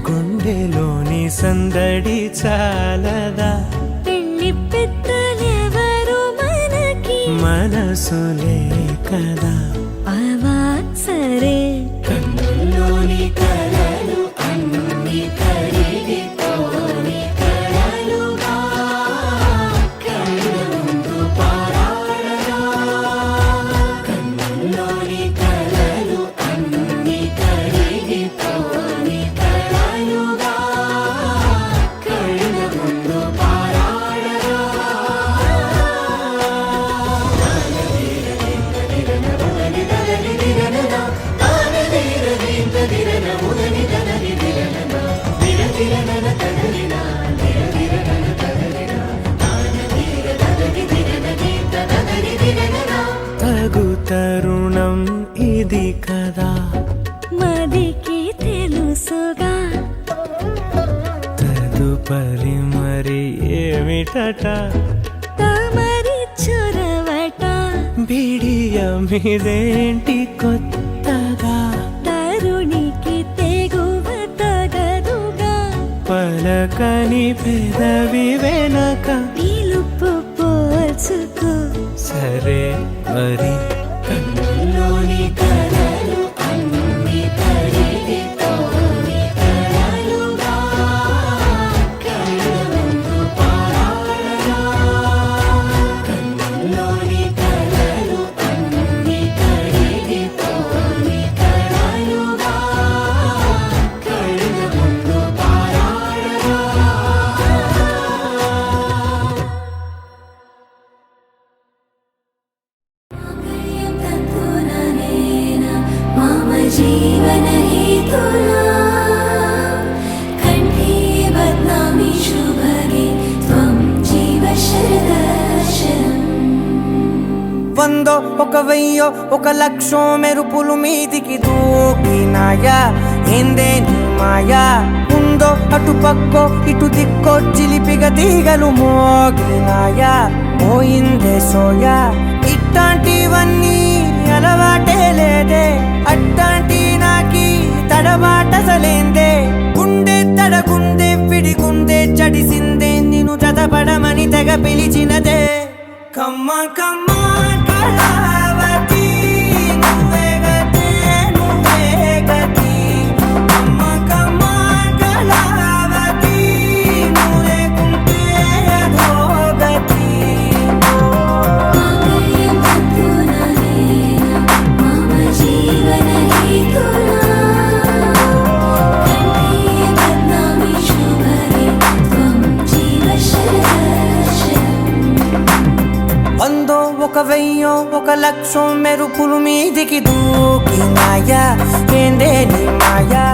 గుండెలోని సందడి చాలదా పెళ్లి పెద్దలెవరు మనకి మనసులే కదా అవా సరే కన్నుల్లోని కలలు అన్ని కరిగిపోని కలలుగా కళ్ళ ముందు పారాడగా కన్నుల్లోని కలలు అన్ని కరిగిపోని కలలుగా కళ్ళ ముందు పారాడగా తగు తరుణం ఇది కదా మదికి తెలుసుగా తదుపరి మరి ఏమిటట తమరి చొరవట బిడియమిదేంటి కొత్తగా తరుణికి తెగువ తగదుగా పలకని పెదవి వెనక పిలుపు పోల్చుకో సరే మరి కన్నుల్లోని కలలు అన్ని కరిగిపోని కలలుగా కళ్ళ ముందు పారాడగా కన్నుల్లోని కలలు అన్ని కరిగిపోని కలలుగా కళ్ళ ముందు పారాడగా మమ జీవన హేతునా కంఠే బధ్నామి శుభగే త్వం జీవ శరదర్శనం వందో ఒక వెయ్యో ఒక లక్షో మెరుపులు మీదికి దూకినాయా ఏందే నీ మాయా ఉందో అటు పక్కో ఇటు దిక్కో చిలిపిగ తీగలు మోగినాయా పోయిందే సోయా ఇట్లాంటివన్నీ అలవాటే లేదే అట్లాంటి నాకి తడబాటసలేందే గుండె తడగుందే విడిగుందే చడిసిందే నిన్ను చదపడమని తెగ పిలిచినదే కమ్మ కమ్మ కళావతి నువ్వే గతే నువ్వే గతి కమ్మ కమ్మ కళావతి నువ్వు లేకుంటే అధోగతి మమ జీవన హేతునా కంఠే బధ్నామి శుభగే త్వం జీవ శరదర్శనం వందో ఒక వెయ్యో ఒక లక్షో మెరుపులు మీదికి దూకినాయా ఏందే నీ మాయా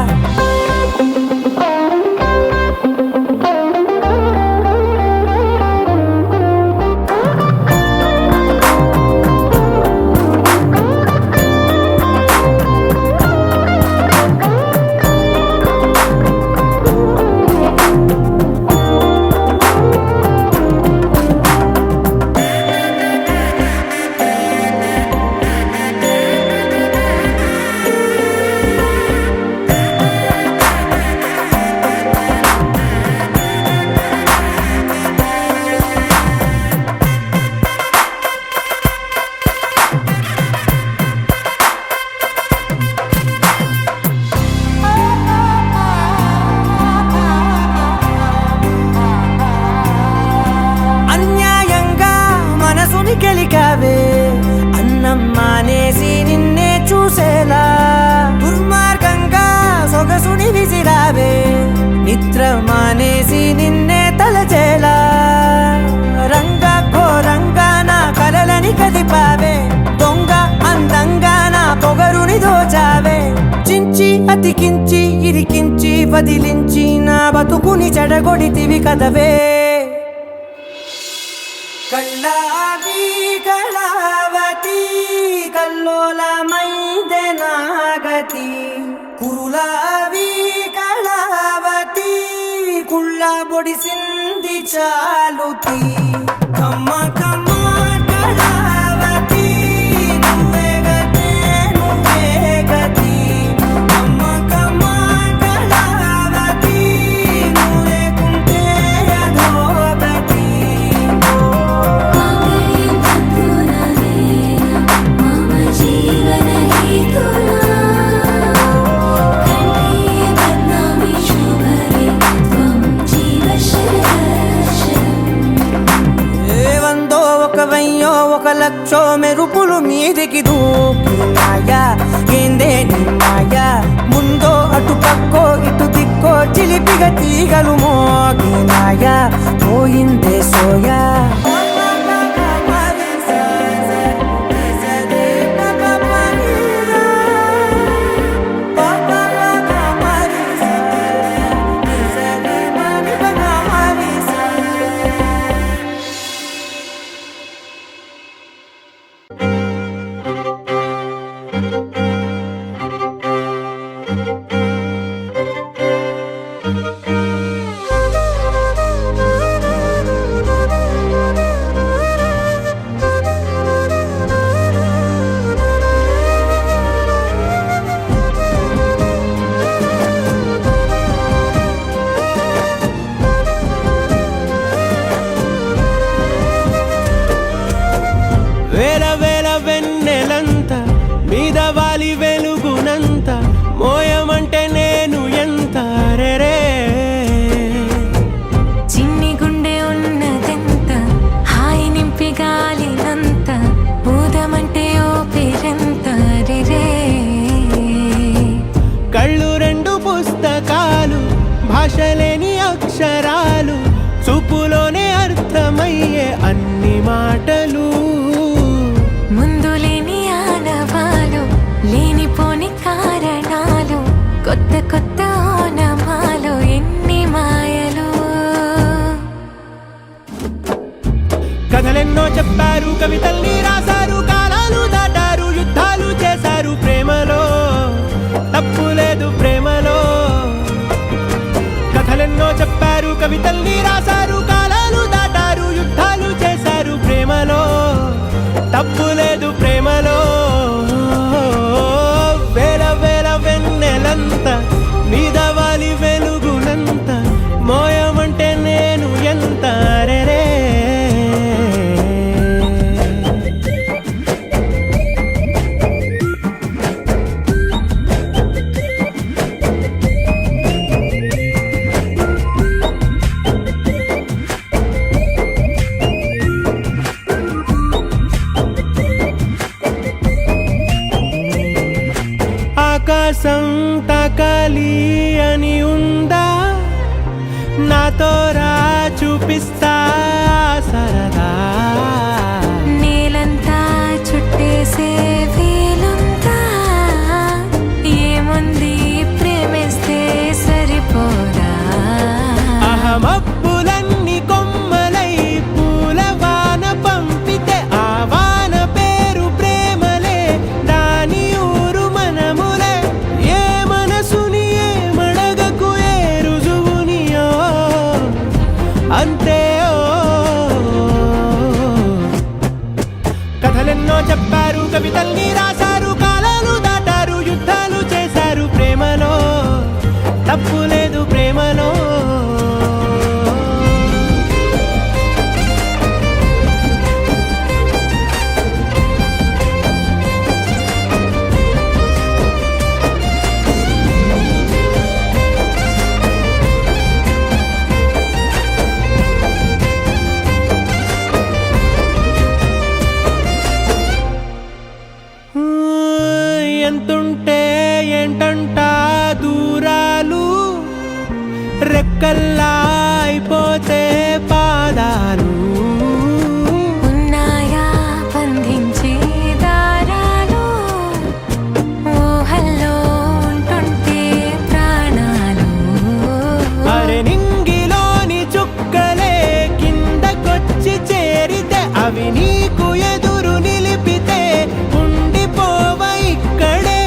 అన్యాయంగా మనసుని గెలికావే అన్నం మానేసి నిన్నే చూసేలా దుర్మార్గంగా సొగసుని విసిరావే నిద్ర మానేసి నిన్నే తలచేలా రంగా ఘోరంగా నా కలలని కదిపావే దొంగ అందంగా నా పొగరుని దోచావే చించి అతికించి ఇరికించి వదిలించి నా బతుకుని చెడగొడితివి కదవే కళ్ళావి కళావతి కల్లోలమైందే నాగతి కురులావి కళావతి కుళ్ళ బొడిసింది చాలుతి కమ్మ కమ్మ కళావతి మెరుపులు మీదికి దూకినాయా ఏందే నీ మాయా ముందో అటు పక్కో ఇటు దిక్కో చిలిపిగ తీగలు మోగినాయా పోయిందే సోయా వేల వేల వెన్నెలంత మీద వాలి వెలుగునంత మోయమంటే నేను ఎంత రే చిన్ని గుండె ఉన్నదెంత హాయి నింపి గాలినంత ఊదమంటే ఓపిరెంత రే కళ్ళు రెండు పుస్తకాలు భాషలేని అక్షరాలు చూపులోనే అర్థమయ్యే అన్ని మాటలు ముందు లేని ఆనవాలు లేనిపోని కారణాలు కొత్త కొత్త ఓనమాలు ఎన్ని మాయలు కథలెన్నో చెప్పారు కవితల్ని రాశారు కాలాలు దాటారు యుద్ధాలు చేశారు ప్రేమలో తప్పు లేదు ప్రేమలో కథలెన్నో చెప్పారు కవితల్ని రాశారు కాలాలు దాటారు యుద్ధాలు చేశారు ప్రేమలో తప్పు లేదు ప్రేమలో వేల వేల వెన్నెలంత మీద వాలి వెలుగునంత మోయమంటే నేను ఎంత రే ఆకాశం తాకాలి అని ఉందా నాతో రా చూపిస్తా సరదా నేలంతా చుట్టేసే వీలుందా ఏముంది ప్రేమిస్తే సరిపోదా అహమప్పులన్నీ కొమ్మలై పూల వాన పంపితే ఆ వాన పేరు ప్రేమలే దాని ఊరు మనములే ఏ మనసుని ఏ మడగకు ఏ రుజువునియో అంతే కథలెన్నో చెప్పారు కవితల్ని రాశారు కాలాలు దాటారు యుద్ధాలు చేశారు ప్రేమలో తప్పు లేదు ప్రేమలో ఎంతుంటే ఏంటంట దూరాలు రెక్కల్లా అయిపోతే పాదాలు ఉన్నాయా బంధించే దారాలు ఊహల్లో ఉంటుంటే ప్రాణాలు అరే నింగిలోని చుక్కలే కిందకొచ్చి చేరితే అవి నీకు ఎదురు నిలిపితే ఉండిపోవ ఇక్కడే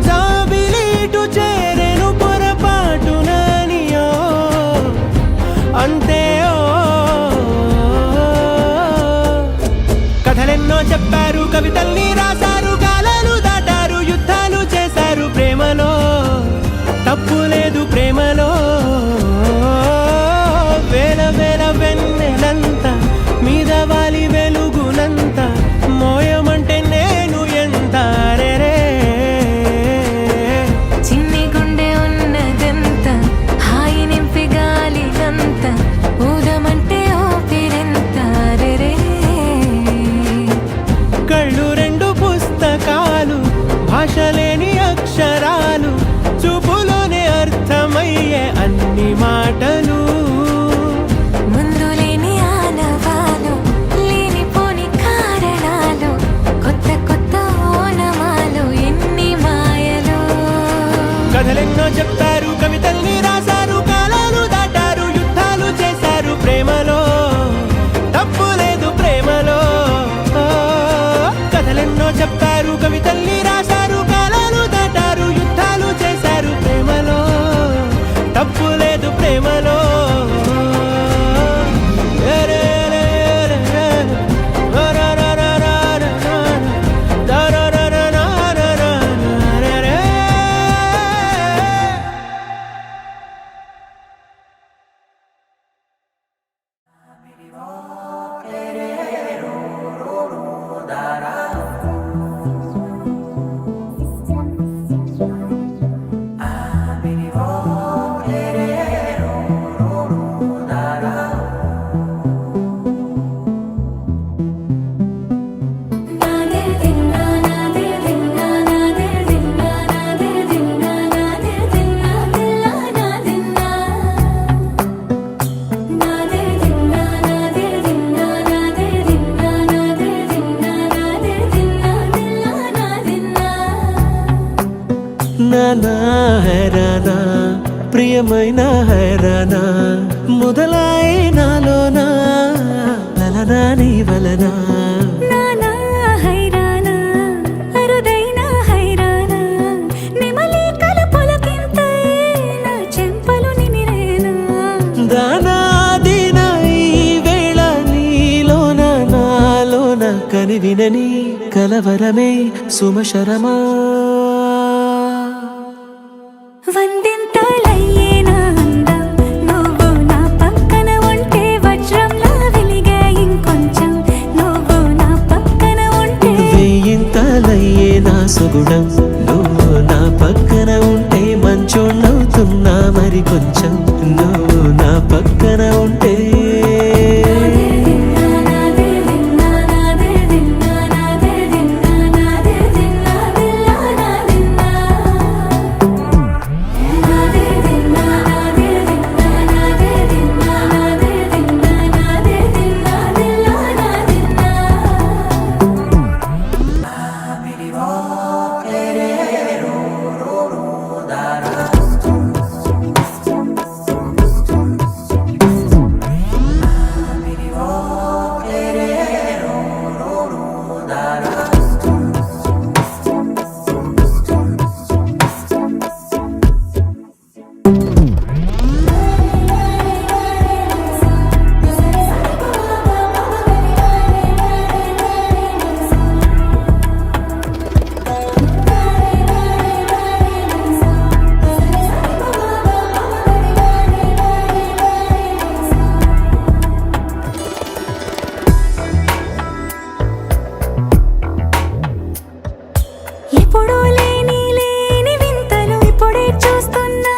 జాబిలీటు చేరెను పొరపాటు నానియో అంతే కథలెన్నో చెప్పారు కవితల్ని రాశారు కాలాలు దాటారు యుద్ధాలు చేశారు ప్రేమలో తప్పు లేదు ప్రేమలో వేల వేల వెన్నెలంత మీద వాలి వెలుగునంత మోయమంటే నేను ఎంత రే చిన్ని గుండె ఉన్నదెంత హాయి నింపి గాలినంత ఊదమంటే ఓపిరెంత రే కళ్ళు రెండు చెప్పారు, కవితల్ని రాశారు, కాలాలు దాటారు, యుద్ధాలు చేశారు. ప్రేమలో తప్పు లేదు, ప్రేమలో నానా హైరానా ప్రియమైన హైరానా మొదలాయి నాలోనా లలనా నీ వలనా నానా హైరానా అరుదైన హైరానా నెమలి కలుపులకింతై నా చెంపలు నిమిరేనా దానాదిన ఈ వేళ నీలోన నాలోన కనివినని కలవరమే సుమశరమా వందింతలయ్యేనా అందం నువ్వు నా పక్కన ఉంటే వజ్రంలా వెలిగే ఇంకొంచెం నువ్వు నా పక్కన ఉంటే వేయింతలయ్యే నా సుగుణం నువ్వు నా పక్కన ఉంటే మంచోళ్ళవుతున్నా మరి కొంచెం నువ్వు నా పక్కన ఉంటే ఎప్పుడూ లేని లేని వింతలు ఇప్పుడే చూస్తున్నా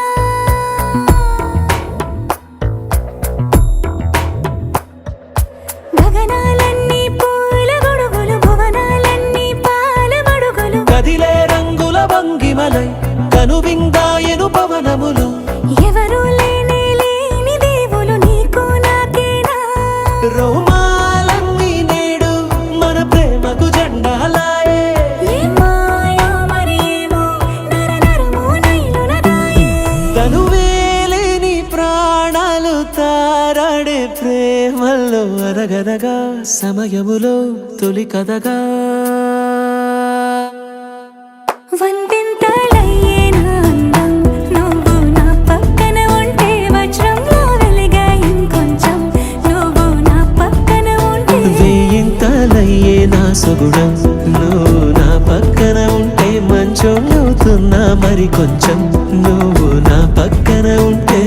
గగనాలన్నీ పూల గొడుగులు భువనాలన్నీ పాల మడుగులు కదిలే రంగుల భంగిమలై కనువిందాయను పవనములు ఎవరూ లేని లేని దేవులు నీకు నాకేనా రోమాలన్నీ నేడు మన ప్రేమకు జెండాలాయే ఏ మాయో మరి ఏమో నరనరమో నైలున దాయే తనువేలేని ప్రాణాలు తారాడే ప్రేమల్లో అనగనగా సమయములో తొలి కథగా వందింతలయ్యేనా అందం నువ్వు నా పక్కన ఉంటే వజ్రంలా వెలిగే ఇంకొంచెం నువ్వు నా పక్కన ఉంటే వేయింతలయ్యే నా సుగుణం నువ్వు నా పక్కన ఉంటే మంచోళ్ళవుతున్నా మరి కొంచెం నువ్వు నా పక్కన ఉంటే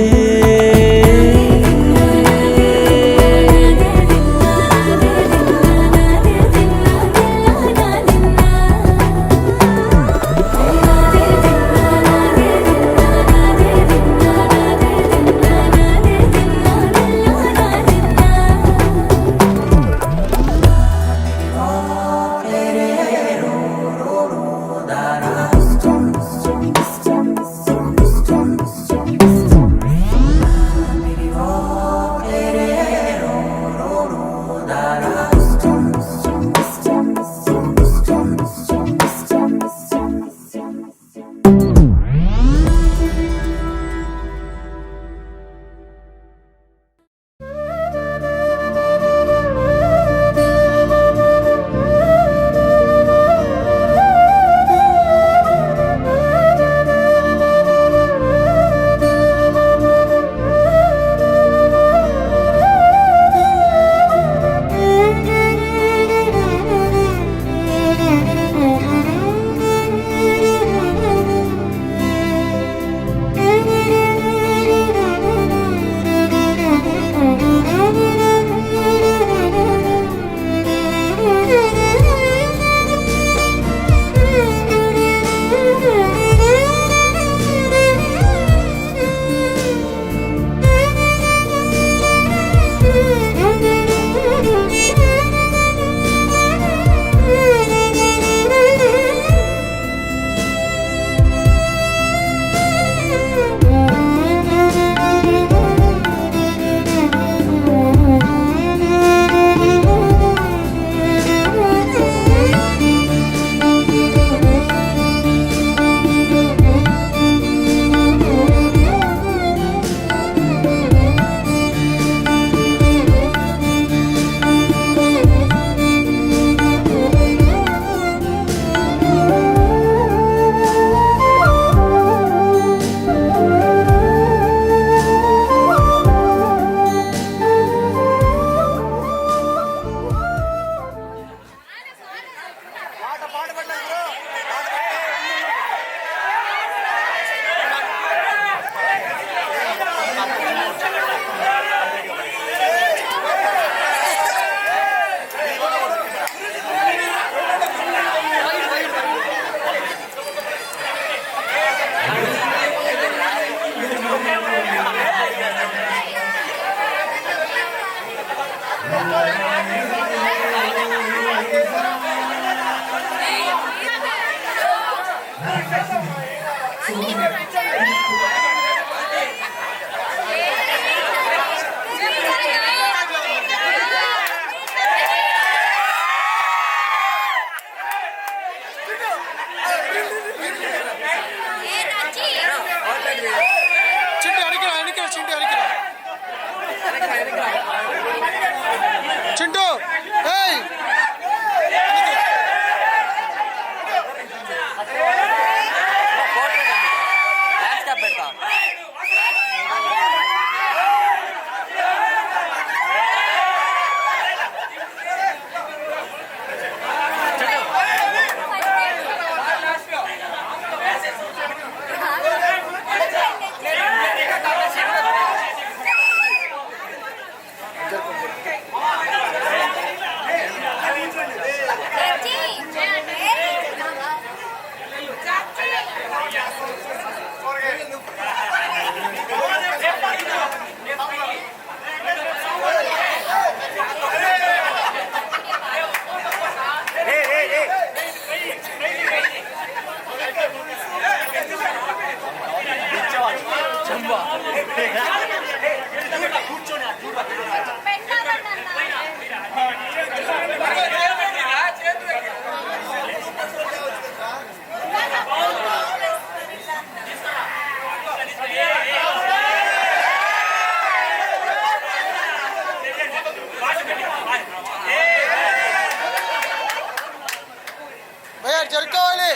చింటూ ఏయ్ భయ్యా జరుకోవాలి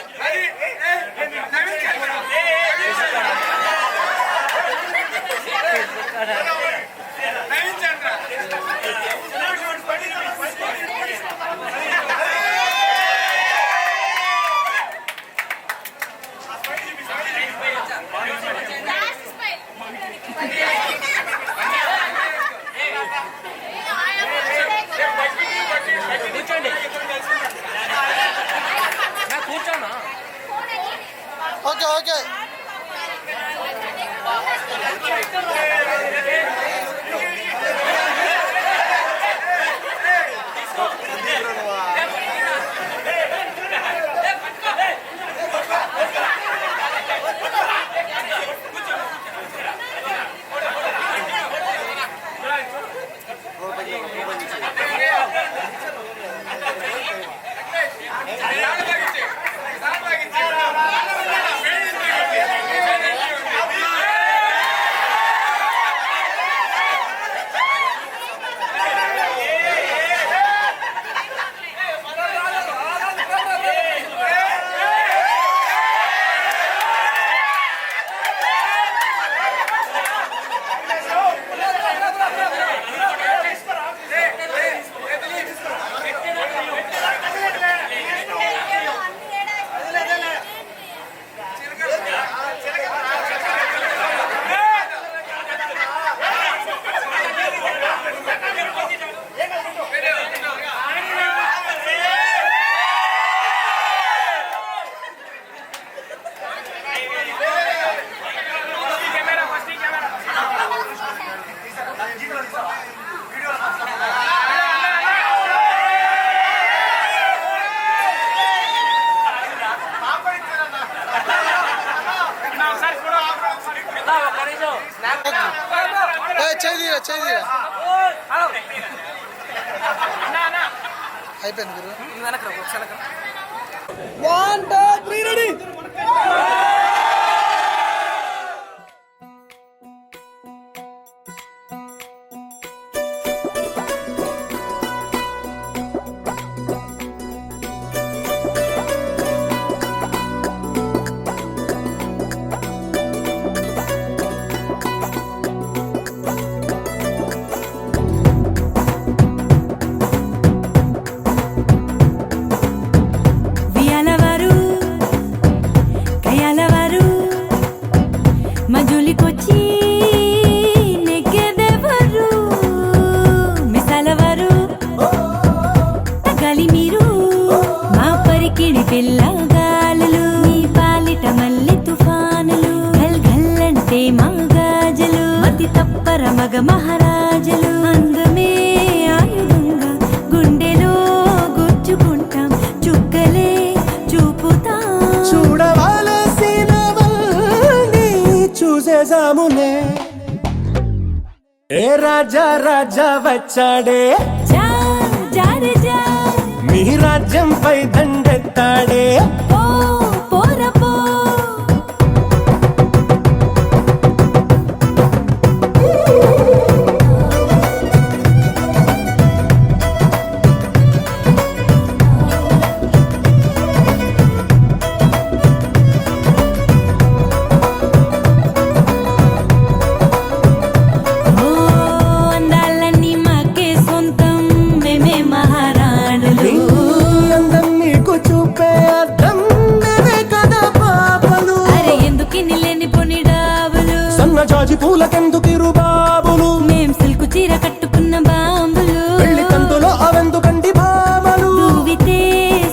ఓకే ఓకే చేదిరా అయిపోయింది గురు 1 2 3 రెడీ మజులికొచ్చి నెగ్గెదెవరు మిసలవరు తగలి మీరు మా పరికిడి పిల్లగాలులు మీ పాలిట మల్లె తుఫానులు గల్ గల్లంటే మా గాజలు మతి తప్పర మగ మహారాజులు అందమే ఆయుధంగా గుండెలో గుచ్చుకుంటాం చుక్కలే చూపుతాం చూడవలసిన నిజామునే ఏ రాజా రాజా వచ్చాడే జా జారే జా మీ రాజ్యంపై దండెత్తాడే పో పోరా పో ఓ అందాలన్నీ మాకే సొంతం మేమే మహారాణులు నీ అందం నీకు చూపే అర్థం మేమే కదా పాపలు అరే ఎందుకిన్ని లేని పొనిడావులు సన్నజాజి పూలకెందుకిరు బాబులు మేం సిల్కు చీర కట్టుకున్న బాంబులు పెళ్లి కందులో అవెందుకండి భామలు దూవితే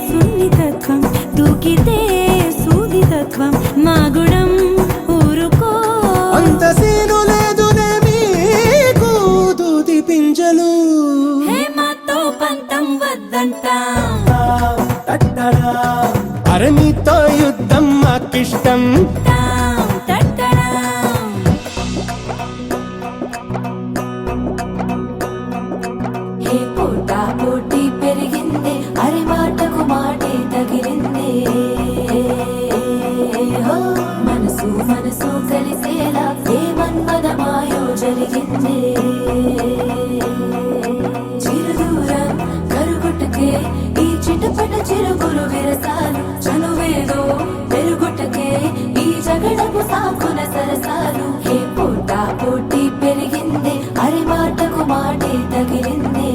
సున్నితత్వం దూకితే సూదితత్వం మా గుణం ఊరుకో అంత సీను లేదునే మీకు దూది పింజలు హే మాతో పంతం వద్దంటాం తట్టడా అరే నీతో యుద్ధం మాకిష్టం తాం తట్టడాం హే పోటా పోటీ పెరిగిందే అరే మాటకు మాటే తగిలిందే హో మనసు మనసు కలిసేలా ఏ మన్మదమాయో జరిగిందే చిరుదూరం కరుగుటకే ఈ చిటపట చిరుగురు విరసాలు చనువేదో పెరుగుటకే ఈ జగడపు సాకున సరసాలు హే పోటా పోటీ పెరిగిందే అరే మాటకు మాటే తగిలిందే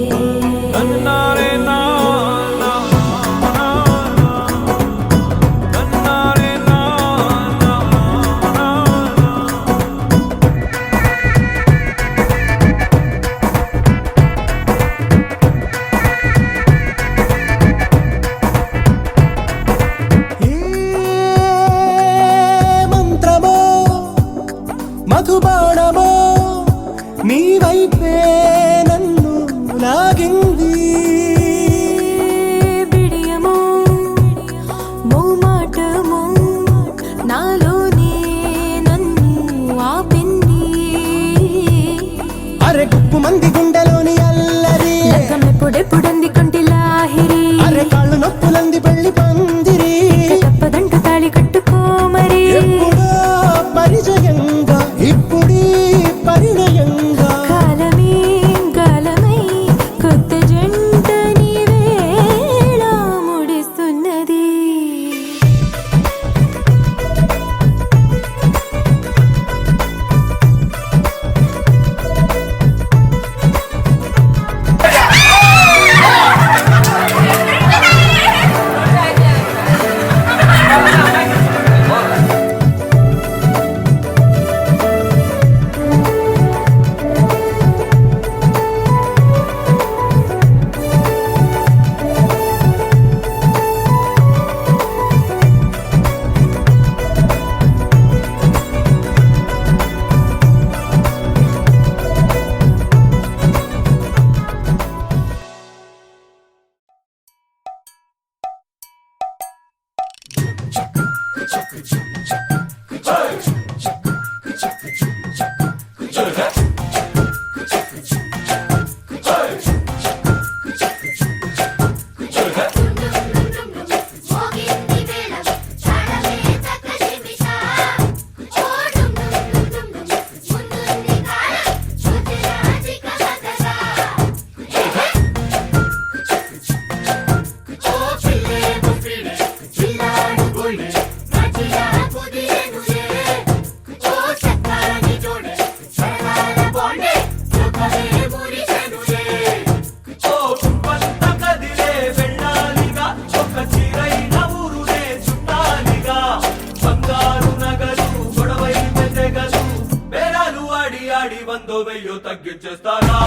ఏ మంత్రమో మధుబాణమో నీ వైపే నన్ను లాగింది బిడియమో మోమాటమో నాలోనే నన్ను ఆపింది అరే గుప్పు మంది గుండెలోని అల్లరి లగ్గమెప్పుడెప్పుడంది కంటి లాహిరి అరే కాళ్ళు నొప్పులంది పెళ్లి పందిరి తప్పదంటూ తాళి కట్టుకోమరి ఎప్పుడో పరిచయంగా ఇప్పుడీ పరిణయంగా కాలమే గాలమై కొత్త జంట నీవేళ ముడిస్తున్నది వందో వెయ్యో తగ్గించేస్తారా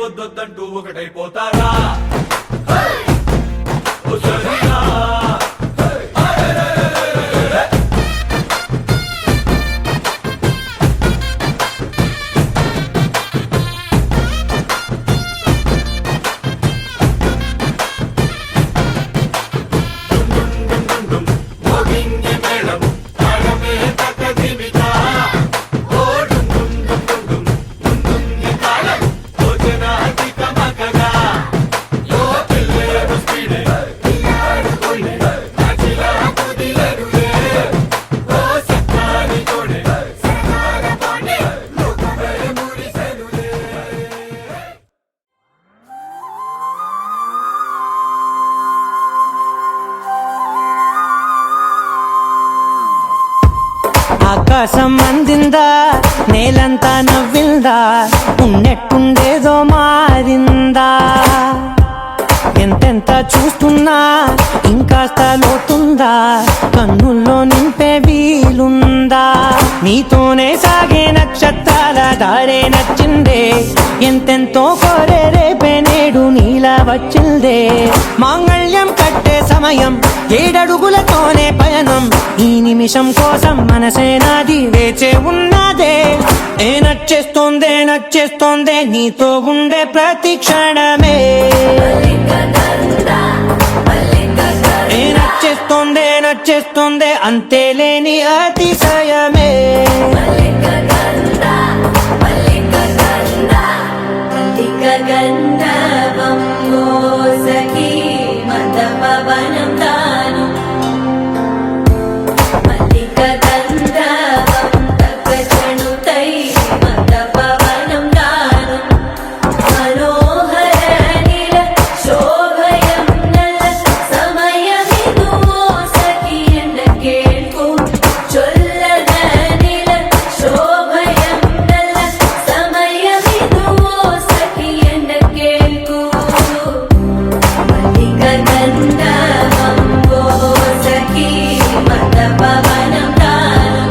వద్దొద్దంటూ ఒకటైపోతారా ఓ సరిగా ఆకాశం అందిందా నేలంతా నవ్విందా ఉన్నట్టుండేదో మారిందా ఎంతెంత చూస్తున్నా ఇంకాస్త లోతుందా కన్నుల్లో నింపే వీలుందా నీతోనే సాగే నక్షత్రాల దారే నచ్చిందే ఎంతెంతో కోరే రేపే నేడు నీలా వచ్చిందే మాంగళ్యం కట్టే సమయం 7 అడుగులతోనే పయనం ఈ నిమిషం కోసం మనసే నాది వేచే ఉన్నదే నచ్చేస్తోందే నీతో ఉండే ప్రతి క్షణమే నచ్చేస్తోందే అంతేలేని అతిశయమే గంధర్వం సఖీ మద పవనం తాను మల్లిక గంధర్వం తగ్గణుతై మద పవనం తాను మనోహర నీల శోభయం నల్ల సమయమిదు సఖీ ఎన్న కేൾക്കൂ చొల్లద నీల శోభయం నల్ల సమయమిదు సఖీ ఎన్న కేൾക്കൂ మల్లిక గంధర్వం సఖీ మద పవనం తాను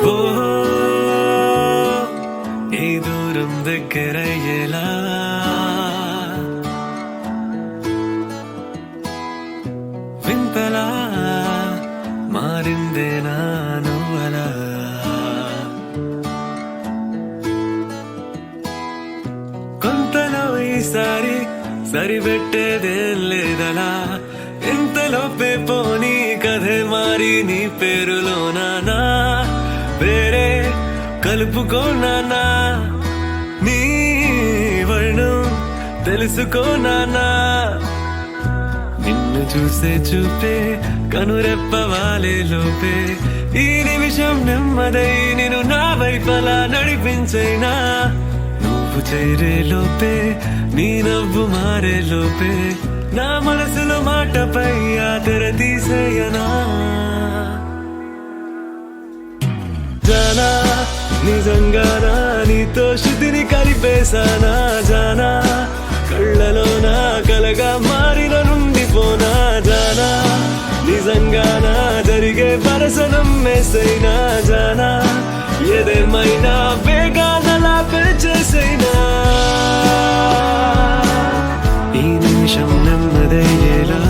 ఓ ఈ దూరం దగ్గరయ్యేలా వింతలా మారిందే నా నువ్వలా కొంతలో ఈసారి సరిపెట్టేదేం లేదలా ఇంతలోపే పోనీ కథే మారి నీ పేరులోనా నా పేరే కలుపుకోనా నీ వర్ణం తెలుసుకోనా నిన్ను చూసే చూపే కనురెప్పవాలే లోపే ఈ నిమిషం నెమ్మదై నేను నా వైపలా నడిపించైనా నువ్వు చేరే లోపే నీ నవ్వు మారే లోపే నా మనసులో మాటపై ఆ తెర తీసేయనా జానా నిజంగానా నీతో శృతిని కలిపేశానా జానా కళ్ళలో నా కలగా మారిన నుండి పోనా జానా నిజంగానా జరిగే వరసనం మెసైనా జానా ఏదేమైనా వేగానలా పెంచేసైనా ఈ నిమిషం నెమ్మదయ్యేలా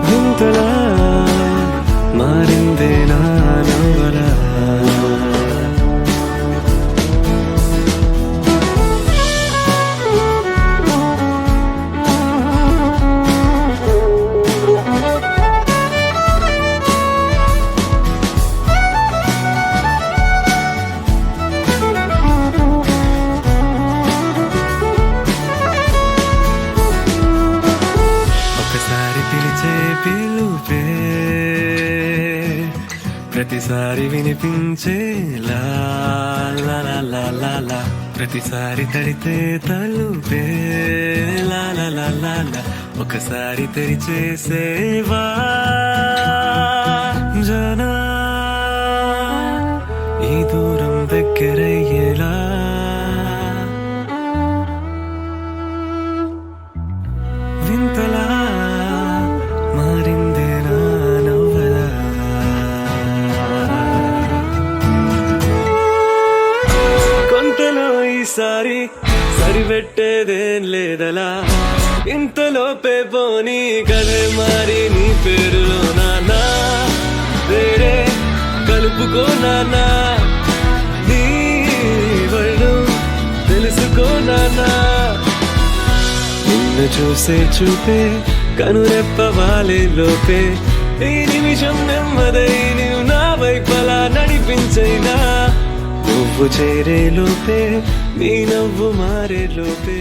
వింతలా మారిందే నా నవల ప్రతిసారి వినిపించే లా లా లా లా లా లా ప్రతిసారి తడితే తలుపే లా లా లా లా లా ఒకసారి తెరిచేసేవా జనా ఈ దూరం దగ్గరయ్యేలా వింతలా మారిందే నా నవ్వలా కొంతలో ఈసారి సరిపెట్టేదేం లేదలా ఇంతలోపే పోనీ కదే మారి నీ పేరులో నానా వేరే కలుపుకో నానా నీ వాళ్ళు తెలుసుకో నానా నిన్ను చూసే చూపే కనురెప్పవాలే లోపే ఈ నిమిషం నెమ్మదై నీవు నా వైపలా నడిపించైనా నువ్వు చేరే లోపే నీ నవ్వు మారే లోపే